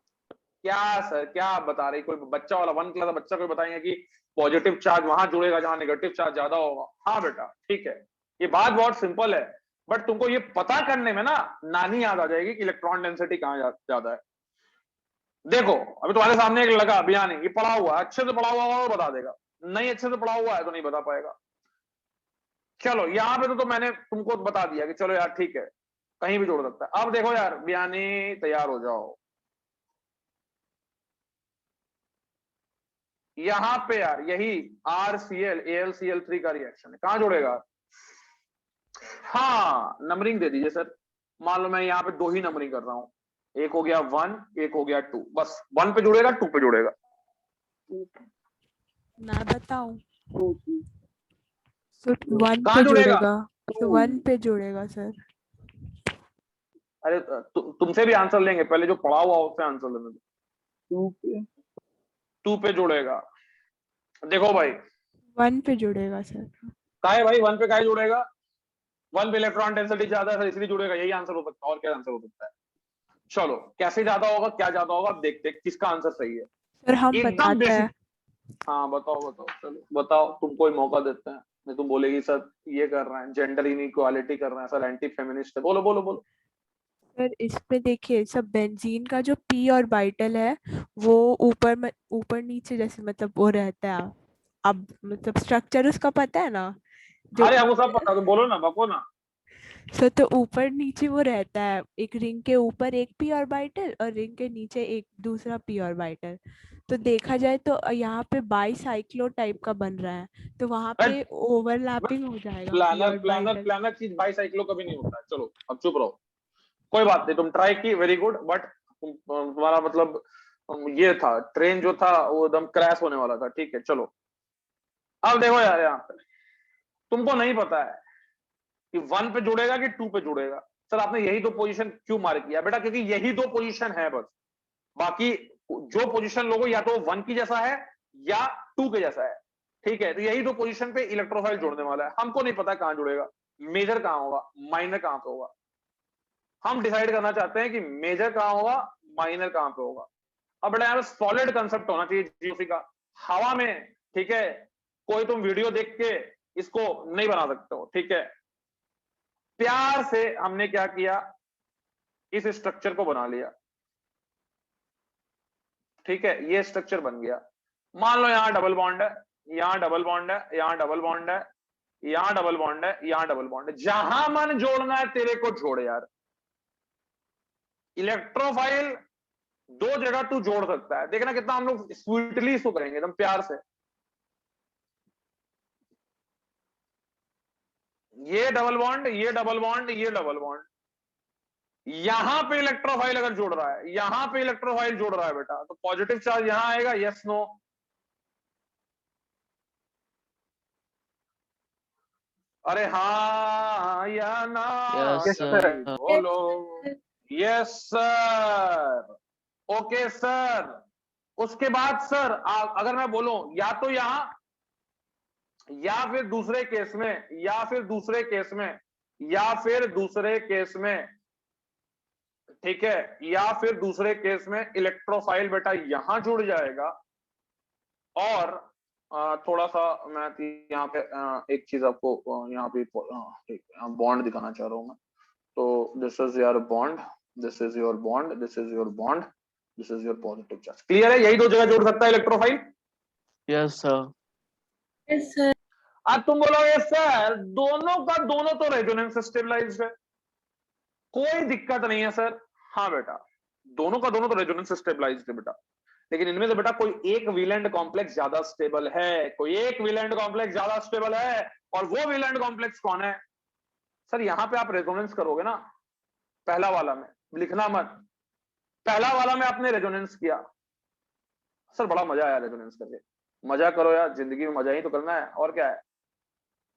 क्या सर क्या बता रही, कोई बच्चा वाला 1 क्लास बच्चा कोई बताएंगे कि पॉजिटिव चार्ज वहां जुड़ेगा जहां नेगेटिव चार्ज ज्यादा होगा? हाँ बेटा ठीक है, ये बात बहुत सिंपल है, बट तुमको ये पता करने में ना नानी याद आ जाएगी कि इलेक्ट्रॉन डेंसिटी कहाँ ज्यादा है। देखो अभी तुम्हारे सामने एक लगा बयानी, ये पढ़ा हुआ है, अच्छे से पढ़ा हुआ होगा तो बता देगा, नहीं अच्छे से पढ़ा हुआ है तो नहीं बता पाएगा। चलो यहाँ पे तो मैंने तुमको बता दिया कि चलो यार ठीक है कहीं भी जोड़ सकता है। अब देखो यार बयानी तैयार हो जाओ, यहां पे यार यही RCl AlCl3 का रिएक्शन है, कहां जुड़ेगा? हाँ नंबरिंग दे दीजिए सर, मान लो मैं यहाँ पे 2 ही नंबरिंग कर रहा हूं, एक हो गया 1 एक हो गया 2, बस 1 पे जुड़ेगा 2 पे जुड़ेगा। मैं बताऊं Okay. तो 1 कहां पे जुड़ेगा? जुड़ेगा, तो 1 पे जुड़ेगा सर। अरे तुमसे भी आंसर लेंगे, पहले जो पढ़ा हुआ उससे आंसर लेने दो। 2 पे 2 पे जुड़ेगा, देखो भाई 1 पे जुड़ेगा सर। काहे भाई 1 पे काहे जुड़ेगा? 1 पे इलेक्ट्रॉन डेंसिटी ज्यादा है सर, इसलिए जुड़ेगा, यही आंसर हो सकता है, और क्या आंसर हो सकता है? चलो कैसे ज्यादा होगा, क्या ज्यादा होगा, अब देखते हैं किसका आंसर सही है। सर हम एकदम बताते हैं। बेसिक। हाँ बताओ बताओ, चलो बताओ, तुमको ही मौका देते हैं। नहीं तुम बोलेगी सर ये कर रहे हैं, जेंडर इनइक्वालिटी कर रहे हैं सर, एंटी फेमिनिस्ट है। बोलो बोलो बोलो। सर इस पे देखिए, सब बेंजीन का जो पी ऑर्बिटल है वो ऊपर नीचे जैसे मतलब वो रहता है। अब मतलब स्ट्रक्चर उसका पता है ना, जो अरे हमको सब पता, तो बोलो ना, बको ना। सर तो ऊपर नीचे वो रहता है, एक रिंग के ऊपर एक पी ऑर्बिटल और रिंग के नीचे एक दूसरा पी ऑर्बिटल। तो देखा जाए तो यहाँ पे बाईसाइक्लो टाइप का बन रहा है, तो वहां पे ओवरलैपिंग हो जाएगा p planar planar orbital. Planar चीज बाईसाइक्लो कभी नहीं होता है। चलो अब चुप रहो, कोई बात नहीं, तुम ट्राई की, वेरी गुड, बट तुम्हारा मतलब ये था, ट्रेन जो था वो एकदम क्रैश होने वाला था। ठीक है चलो, अब देखो यार, यहाँ पे तुमको नहीं पता है कि 1 पे जुड़ेगा कि 2 पे जुड़ेगा। सर आपने यही दो पोजीशन क्यों मार्क किया बेटा? क्योंकि यही दो पोजीशन है बस, बाकी जो पोजीशन लोगो या तो 1 की जैसा है या 2 के जैसा है। ठीक है, तो यही दो पोजीशन पे इलेक्ट्रोफाइल जुड़ने वाला है। हमको नहीं पता कहां जुड़ेगा, मेजर कहां होगा, माइनर कहां पे होगा। हम डिसाइड करना चाहते हैं कि मेजर कहां होगा, माइनर कहां पे होगा। अब बेटा यार सॉलिड कंसेप्ट होना चाहिए जीओसी का, हवा में। ठीक है, कोई तुम वीडियो देख के इसको नहीं बना सकते हो। ठीक है, प्यार से हमने क्या किया, इस स्ट्रक्चर को बना लिया। ठीक है, ये स्ट्रक्चर बन गया। मान लो यहां डबल बॉन्ड है, यहां डबल बॉन्ड है, यहां डबल बॉन्ड है, यहां डबल बॉन्ड है, यहां डबल बॉन्ड है। जहां मन जोड़ना है तेरे को जोड़ यार। इलेक्ट्रोफाइल दो जगह तू जोड़ सकता है, देखना कितना हम लोग स्वीटली इसको करेंगे, एकदम प्यार से। ये डबल बॉन्ड, ये डबल बॉन्ड, ये डबल बॉन्ड, यहां पे इलेक्ट्रोफाइल अगर जोड़ रहा है, यहां पे इलेक्ट्रोफाइल जोड़ रहा है बेटा, तो पॉजिटिव चार्ज यहां आएगा, यस नो। अरे हाँ या ना, Yes, Yes, sir. sir. बोलो। Yes sir, okay sir. उसके बाद सर अगर मैं बोलूं या तो यहां, या फिर दूसरे केस में, या फिर दूसरे केस में, या फिर दूसरे केस में, ठीक है, या फिर दूसरे केस में इलेक्ट्रोफाइल बेटा यहां जुड़ जाएगा। और थोड़ा सा मैं यहाँ पे एक चीज आपको यहाँ पे बॉन्ड दिखाना चाह रहा हूं मैं। तो this is your bond, this is your bond, this is your bond, this is your positive charge. Clear है? यही दो जगह जोड़ सकता है electrophile. Yes, sir. Yes, sir. अब तुम बोलोगे सर दोनों का दोनों तो रेजोनेंस स्टेबलाइज्ड है, कोई दिक्कत नहीं है सर। हाँ बेटा, दोनों का दोनों तो रेजोनेंस स्टेबलाइज्ड है बेटा, लेकिन इनमें से बेटा कोई एक विलेंट कॉम्प्लेक्स ज्यादा स्टेबल है, कोई एक विलेंट कॉम्प्लेक्स ज्यादा स्टेबल है। और वो विलेंट कॉम्प्लेक्स कौन है? सर यहां पे आप रेजोनेंस करोगे ना, पहला वाला में, लिखना मत, पहला वाला में आपने रेजोनेंस किया, सर बड़ा मजा आया रेजोनेंस करके। मजा करो यार, जिंदगी में मजा ही तो करना है, और क्या है।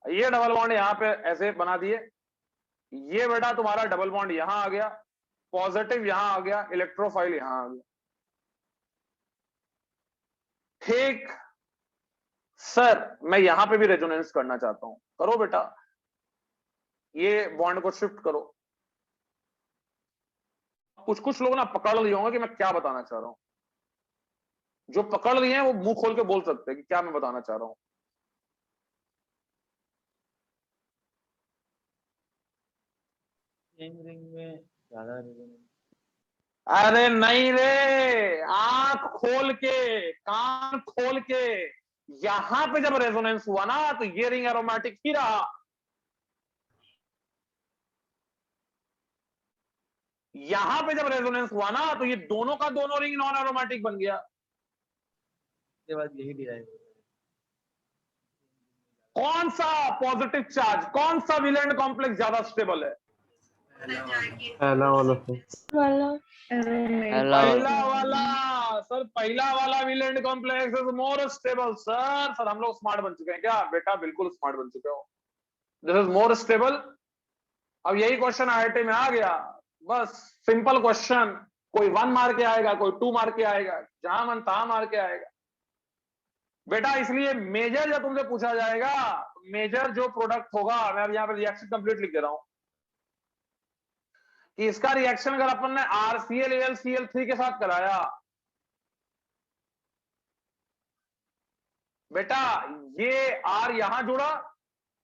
ये डबल बॉन्ड यहां पे ऐसे बना दिए, ये बेटा तुम्हारा डबल बॉन्ड यहां आ गया, पॉजिटिव यहां आ गया, इलेक्ट्रोफाइल यहां आ गया। ठीक सर, मैं यहां पे भी रेजोनेंस करना चाहता हूं, करो बेटा, ये बॉन्ड को शिफ्ट करो। कुछ कुछ लोग ना पकड़ लिए होंगे कि मैं क्या बताना चाह रहा हूं, जो पकड़ लिए हैं वो मुंह खोल के बोल सकते हैं कि क्या मैं बताना चाह रहा हूं। रिंग में ज्यादा रेजोनेंस। अरे नहीं रे, आंख खोल के, कान खोल के, यहां पे जब रेजोनेंस हुआ ना तो ये रिंग एरोमेटिक ही रहा। यहां पे जब रेजोनेंस हुआ ना तो ये दोनों का दोनों रिंग नॉन एरोमेटिक बन गया। के बाद यही डिराइव होता कौन सा पॉजिटिव चार्ज, कौन सा विलेंट कॉम्प्लेक्स ज्यादा स्टेबल है? पहला वाला सर। वाला पहला वाला सर, पहला वाला विलेंट complex is more stable. Sir हम लोग स्मार्ट बन चुके हैं क्या बेटा? बिल्कुल स्मार्ट बन चुके हो, दिस इज मोर स्टेबल। अब यही क्वेश्चन आईआईटी में आ गया, बस सिंपल क्वेश्चन, कोई 1 मार के आएगा, कोई 2 मार के आएगा, जहां मन तहां मार के आएगा बेटा। इसलिए मेजर जब तुमसे पूछा जाएगा, मेजर जो प्रोडक्ट होगा, मैं अब यहाँ पे रिएक्शन कंप्लीट लिख दे रहा हूं कि इसका रिएक्शन अगर अपन ने RClAlCl3 के साथ कराया, बेटा ये R यहां जुड़ा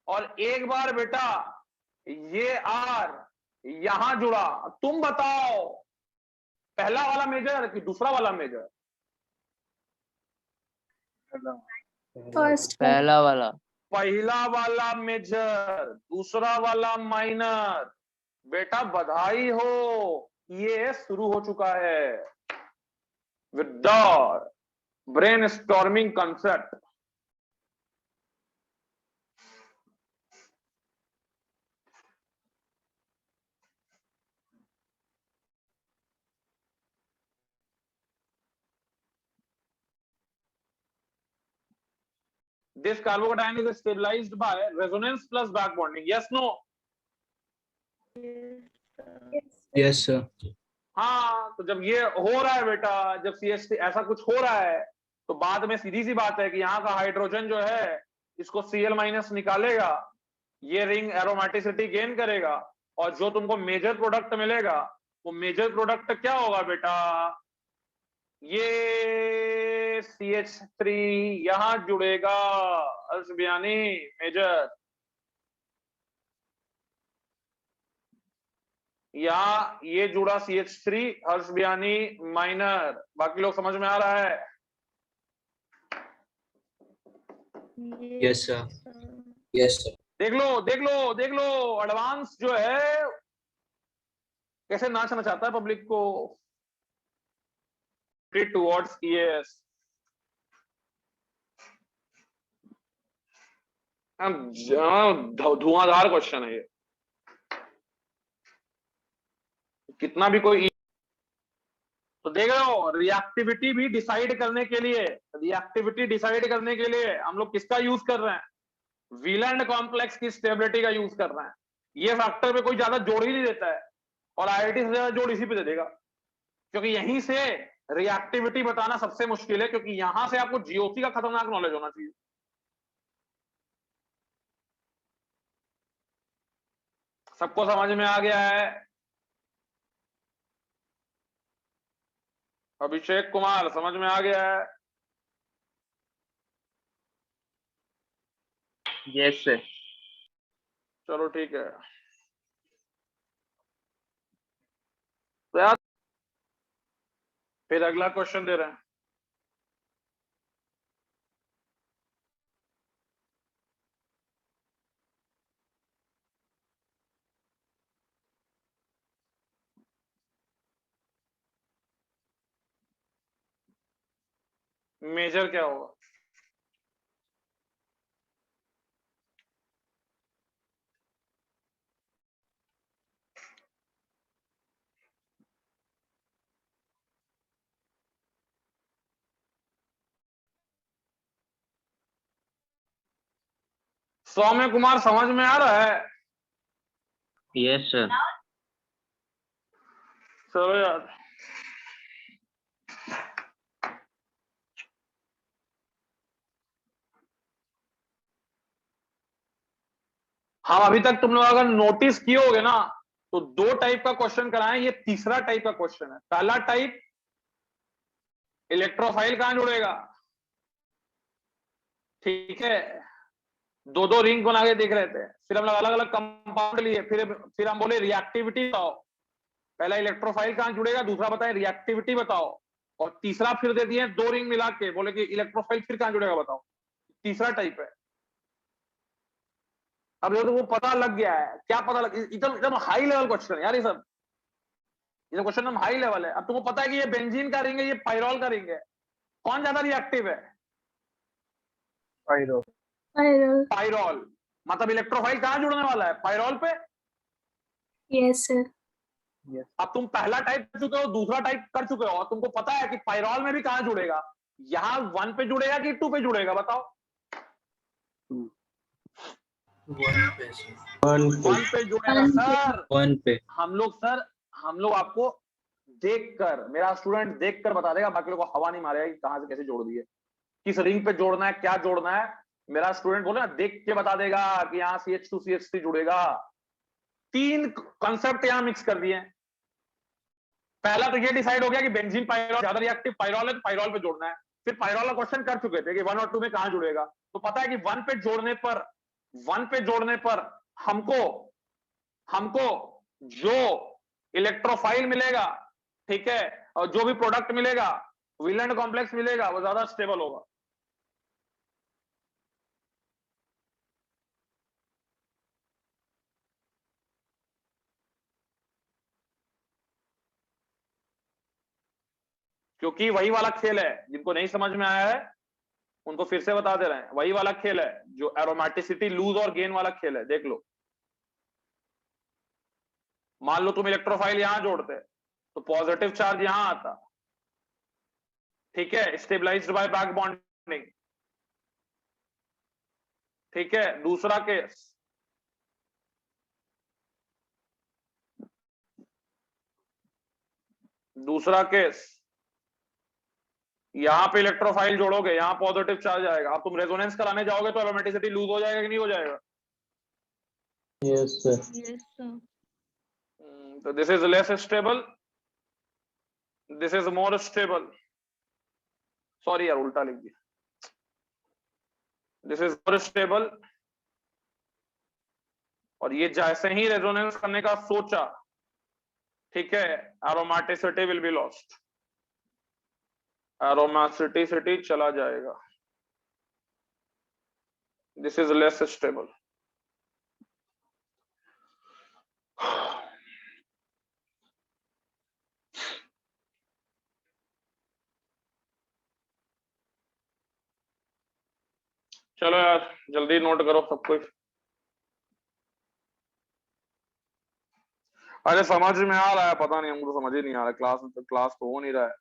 और एक बार बेटा ये R यहां जुड़ा। तुम बताओ पहला वाला मेजर कि दूसरा वाला मेजर? फर्स्ट पहला वाला। पहला वाला मेजर, दूसरा वाला माइनर। बेटा बधाई हो, ये शुरू हो चुका है with the brain storming concept. This carbocation is stabilized by resonance plus back bonding. Yes, no? Yes, sir. हाँ, तो जब ये हो रहा है बेटा, जब CH3 ऐसा कुछ हो रहा है, तो बाद में सीधी सी बात है कि यहाँ का हाइड्रोजन जो है इसको Cl- निकालेगा, ये रिंग एरोमेटिसिटी गेन करेगा, और जो तुमको मेजर प्रोडक्ट मिलेगा वो मेजर प्रोडक्ट क्या होगा बेटा? ये CH3 यहां जुड़ेगा अर्श बयानी मेजर, यहां ये जुड़ा CH3 हर्ष बयानी माइनर। बाकी लोग समझ में आ रहा है? Yes, sir. Yes, sir. देख लो देख लो देख लो, एडवांस जो है कैसे नाचना चाहता है पब्लिक को टुवर्ड्स EAS। धुआंधार क्वेश्चन है ये, कितना भी कोई। तो देख रहे हो, रिएक्टिविटी भी डिसाइड करने के लिए, रिएक्टिविटी डिसाइड करने के लिए हम लोग किसका यूज कर रहे हैं? वीलैंड कॉम्प्लेक्स की स्टेबिलिटी का यूज कर रहे हैं। ये फैक्टर पे कोई ज्यादा जोड़ ही नहीं देता है, और IIT से ज्यादा जोड़ इसी पे दे देगा, क्योंकि यहीं से रिएक्टिविटी बताना सबसे मुश्किल है, क्योंकि यहां से आपको GOC का खतरनाक नॉलेज होना चाहिए। सबको समझ में आ गया है? अभिषेक कुमार समझ में आ गया है? Yes sir. चलो ठीक है। तो यार फिर अगला क्वेश्चन दे रहे हैं। मेजर क्या होगा? सौम्य कुमार समझ में आ रहा है? Yes sir. चलो यार, हम अभी तक तुम लोग अगर नोटिस किए होगे ना, तो 2 टाइप का क्वेश्चन कराएं, ये तीसरा टाइप का क्वेश्चन है। पहला टाइप इलेक्ट्रोफाइल कहां जुड़ेगा, ठीक है, 2 रिंग बना के देख रहे थे, फिर हम लोग अलग अलग कंपाउंड लिए, फिर हम बोले रिएक्टिविटी बताओ, पहला इलेक्ट्रोफाइल कहां जुड़ेगा, दूसरा बताए रिएक्टिविटी बताओ, और तीसरा फिर दे दिए 2 रिंग मिला के, बोले कि इलेक्ट्रोफाइल फिर कहां जुड़ेगा बताओ। तीसरा टाइप है। अब जो तो वो पता लग गया है, क्या पता लग, एकदम हाई लेवल क्वेश्चन है यार ये सब, ये क्वेश्चन एकदम हाई लेवल है। अब तुमको पता है कि ये बेंजीन का रिंग है, ये पायरोल का रिंग है, कौन ज्यादा रिएक्टिव है? पायरोल। पायरोल। पायरोल। मतलब इलेक्ट्रोफाइल कहां जुड़ने वाला है? पायरोल पे। Yes sir. अब तुम पहला टाइप कर चुके हो, दूसरा टाइप कर चुके हो, और तुमको पता है कि पायरोल में भी कहां जुड़ेगा, यहां 1 पे जुड़ेगा कि 2 पे जुड़ेगा बताओ? 1 पे, sir. 1 पे जुड़ेगा सर। 1 पे. हम लोग आपको देखकर, मेरा स्टूडेंट देखकर बता देगा, बाकी लोगों को हवा नहीं मारेगा कि कहां से कैसे जोड़ दिए, किस रिंग पे जोड़ना है, क्या जोड़ना है, मेरा स्टूडेंट बोले ना देख के बता देगा कि यहाँ CH2CH3 जुड़ेगा। 3 कंसेप्ट यहां मिक्स कर दिए। पहला तो ये डिसाइड हो गया कि बेंजीन पाइरॉल ज्यादा रिएक्टिव पाइरॉल है तो पाइरॉल पे जोड़ना है। फिर पाइरॉल का क्वेश्चन कर चुके थे कि 1 और 2 में कहां जुड़ेगा, तो पता है कि 1 पे जोड़ने पर हमको जो इलेक्ट्रोफाइल मिलेगा, ठीक है, और जो भी प्रोडक्ट मिलेगा, वैलेंट कॉम्प्लेक्स मिलेगा, वो ज्यादा स्टेबल होगा। क्योंकि वही वाला खेल है, जिनको नहीं समझ में आया है उनको फिर से बता दे रहे हैं, वही वाला खेल है जो एरोमेटिसिटी लूज और गेन वाला खेल है। देख लो, मान लो तुम इलेक्ट्रोफाइल यहां जोड़ते तो पॉजिटिव चार्ज यहां आता, ठीक है, स्टेबलाइज्ड बाय बैक बॉन्डिंग, ठीक है। दूसरा केस यहां पे इलेक्ट्रोफाइल जोड़ोगे, यहां पॉजिटिव चार्ज आएगा, अब तुम रेजोनेंस कराने जाओगे तो एरोमेटिसिटी लूज हो जाएगा कि नहीं हो जाएगा? Yes, sir. Yes, sir. तो this is less stable, this is more stable. Sorry यार, उल्टा लिख दिया। दिस इज मोर स्टेबल, और ये जैसे ही रेजोनेंस करने का सोचा, ठीक है, aromaticity will be lost, aromaticity चला जाएगा। This is less stable. चलो यार जल्दी नोट करो सब कुछ। अरे समझ में आ रहा है, पता नहीं, हमको समझ ही नहीं आ रहा है। क्लास तो हो नहीं रहा है,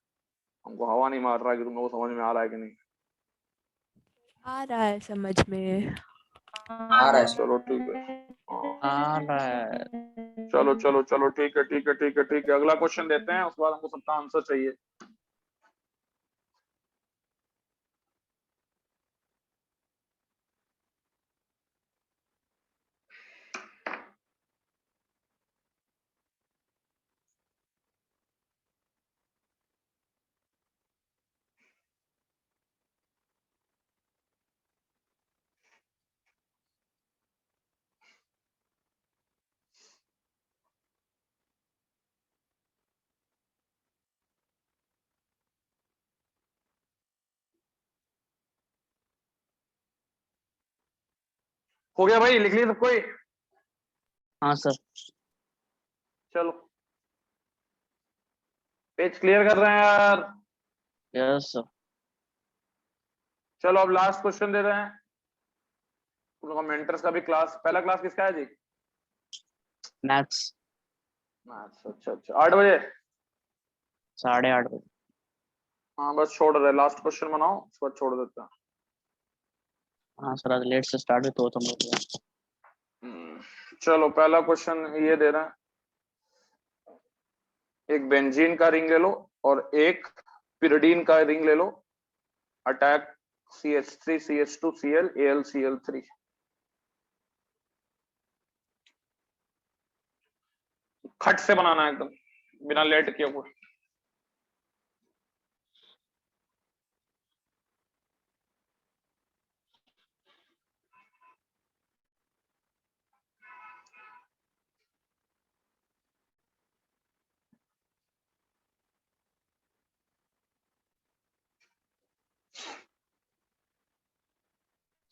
हमको हवा नहीं मार रहा है कि तुम लोगों को समझ में आ रहा है कि नहीं। आ रहा है समझ में। आ रहा है। चलो ठीक है, आ रहा है। चलो चलो चलो, ठीक है ठीक है ठीक है ठीक है। अगला क्वेश्चन देते हैं, उसके बाद हमको सबका आंसर चाहिए। हो गया भाई, लिख लिया सब कोई? हाँ सर। चलो पेज क्लियर कर रहे हैं यार। Yes sir. चलो अब लास्ट क्वेश्चन दे रहे हैं। तुम लोगों का मेंटर्स का भी क्लास, पहला क्लास किसका है जी? मैथ्स। मैथ्स, अच्छा अच्छा, 8 बजे। 8:30 बजे। हाँ बस छोड़ रहे, लास्ट क्वेश्चन बनाओ उसके बाद छोड़ देते हैं। हाँ सर, आज लेट से स्टार्ट हुई तो हम चलो पहला क्वेश्चन ये दे रहे हैं, एक बेंजीन का रिंग ले लो और एक पिरिडीन का रिंग ले लो, attack CH3 CH2 Cl Al Cl3। खट से बनाना है एकदम, बिना लेट किए हुए।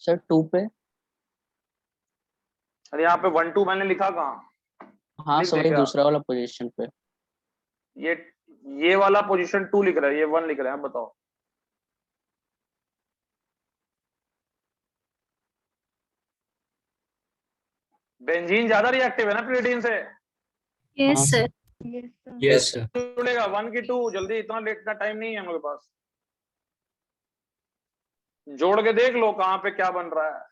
सर 2 पे। अरे यहाँ पे 1 2 मैंने लिखा कहाँ? हाँ लिख सर, दे वही क्या? दूसरा वाला पोजीशन पे। ये ये वाला पोजीशन 2 लिख रहा है, ये 1 लिख रहे हैं, बताओ। बेंजीन ज्यादा रिएक्टिव है ना पिरिडीन से? Yes, sir. Yes, sir. जुड़ेगा 1 की 2, जल्दी, इतना लेट का टाइम नहीं है हम लोग के पास। जोड़ के देख लो कहां पे क्या बन रहा है।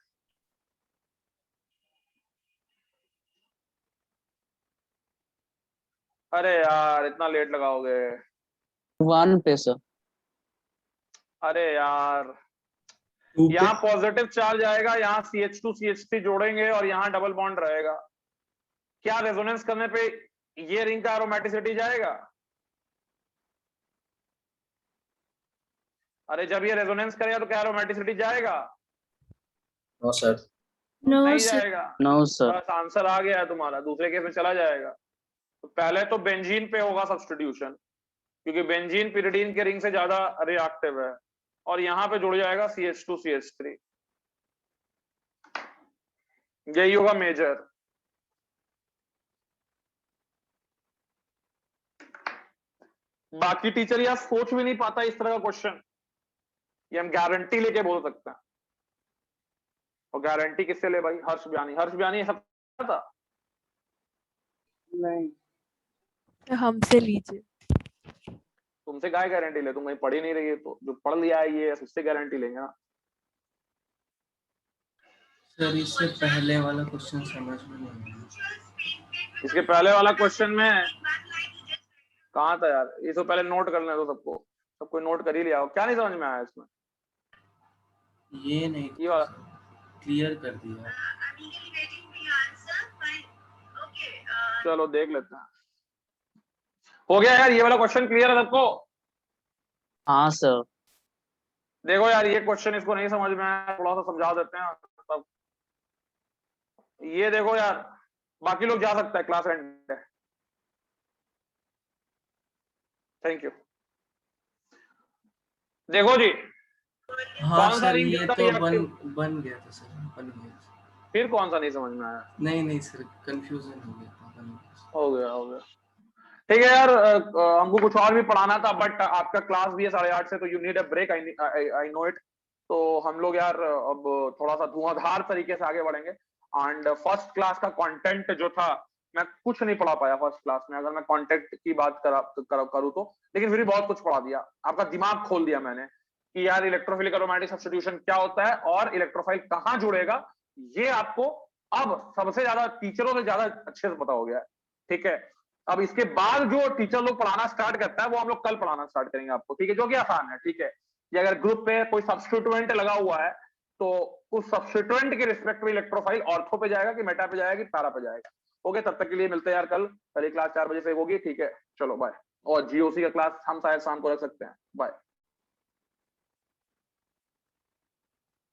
अरे यार इतना लेट लगाओगे? 1 पे सर। अरे यार यहाँ पॉजिटिव चार्ज आएगा, यहाँ CH2 CH3 जोड़ेंगे और यहाँ डबल बॉन्ड रहेगा। क्या रेजोनेंस करने पे ये रिंग का एरोमेटिसिटी जाएगा? अरे जब ये रेजोनेंस करेगा तो क्या एरोमेटिसिटी जाएगा? No sir. No, नहीं sir. जाएगा। No, sir. बस आंसर आ गया है तुम्हारा, दूसरे केस में चला जाएगा। तो पहले तो बेंजीन पे होगा सब्स्टिट्यूशन, क्योंकि बेंजीन पिरिडीन के रिंग से ज्यादा रिएक्टिव है, और यहाँ पे जुड़ जाएगा CH2 CH3। यही होगा मेजर। बाकी टीचर यार सोच भी नहीं पाता इस तरह का क्वेश्चन, ये हम गारंटी लेके बोल सकते हैं। और गारंटी किससे ले भाई? हर्ष बयानी सब था। नहीं, हमसे लीजिए। तुमसे काय गारंटी ले, तुम कहीं पढ़ी नहीं रही है, तो जो पढ़ लिया है ये उससे गारंटी लेंगे ना। सर इससे पहले वाला क्वेश्चन समझ में नहीं आया। इसके पहले वाला क्वेश्चन में कहाँ था यार? ये तो पहले नोट करने दो सबको, सब कोई नोट कर ही लिया हो। क्या नहीं समझ में आया इसमें? ये नहीं, ये वाला क्लियर कर दिया। चलो देख लेते हैं। हो गया यार, ये वाला क्वेश्चन क्लियर है सबको? हाँ सर। देखो यार, ये क्वेश्चन इसको नहीं समझ में आया, थोड़ा सा समझा देते हैं तब। ये देखो यार, बाकी लोग जा सकता है, क्लास एंड है। Thank you. हाँ देखो जी, कौन सा सर रिंग ये ज्यादा तो रिएक्टिव? बन गया था सर, बन गया। फिर कौन सा नहीं समझ में आया? नहीं सर, कंफ्यूजन हो गया था, बन गया। हो गया। ठीक है यार, हमको कुछ और भी पढ़ाना था, बट आपका क्लास भी है 8:30 से, तो you need a break. I know it. तो हम लोग यार अब थोड़ा सा धुआंधार तरीके से आगे बढ़ेंगे। एंड फर्स्ट क्लास का कंटेंट जो था, मैं कुछ नहीं पढ़ा पाया फर्स्ट क्लास में, अगर मैं कंटेंट की बात करूँ तो, लेकिन फिर भी बहुत कुछ पढ़ा दिया, आपका दिमाग खोल दिया मैंने कि यार इलेक्ट्रोफिलिक एरोमेटिक सब्स्टिट्यूशन क्या होता है और इलेक्ट्रोफाइल कहाँ जुड़ेगा, ये आपको अब सबसे ज्यादा टीचरों से ज्यादा अच्छे से पता हो गया है। ठीक है, अब इसके बाद जो टीचर लोग पढ़ाना स्टार्ट करता है वो हम लोग कल पढ़ाना स्टार्ट करेंगे आपको। ठीक है, जो कि आसान है। ठीक है, कि अगर ग्रुप पे कोई सब्स्टिट्यूएंट लगा हुआ है तो उस सब्स्टिट्यूएंट के रिस्पेक्ट में इलेक्ट्रोफाइल ऑर्थो पे जाएगा कि मेटा पे जाएगा कि पैरा पे जाएगा। ओके, तब तक के लिए मिलते हैं यार कल। कल क्लास 4 बजे से होगी। ठीक है, चलो बाय। और जीओसी का क्लास हम शायद शाम को रख सकते हैं। बाय।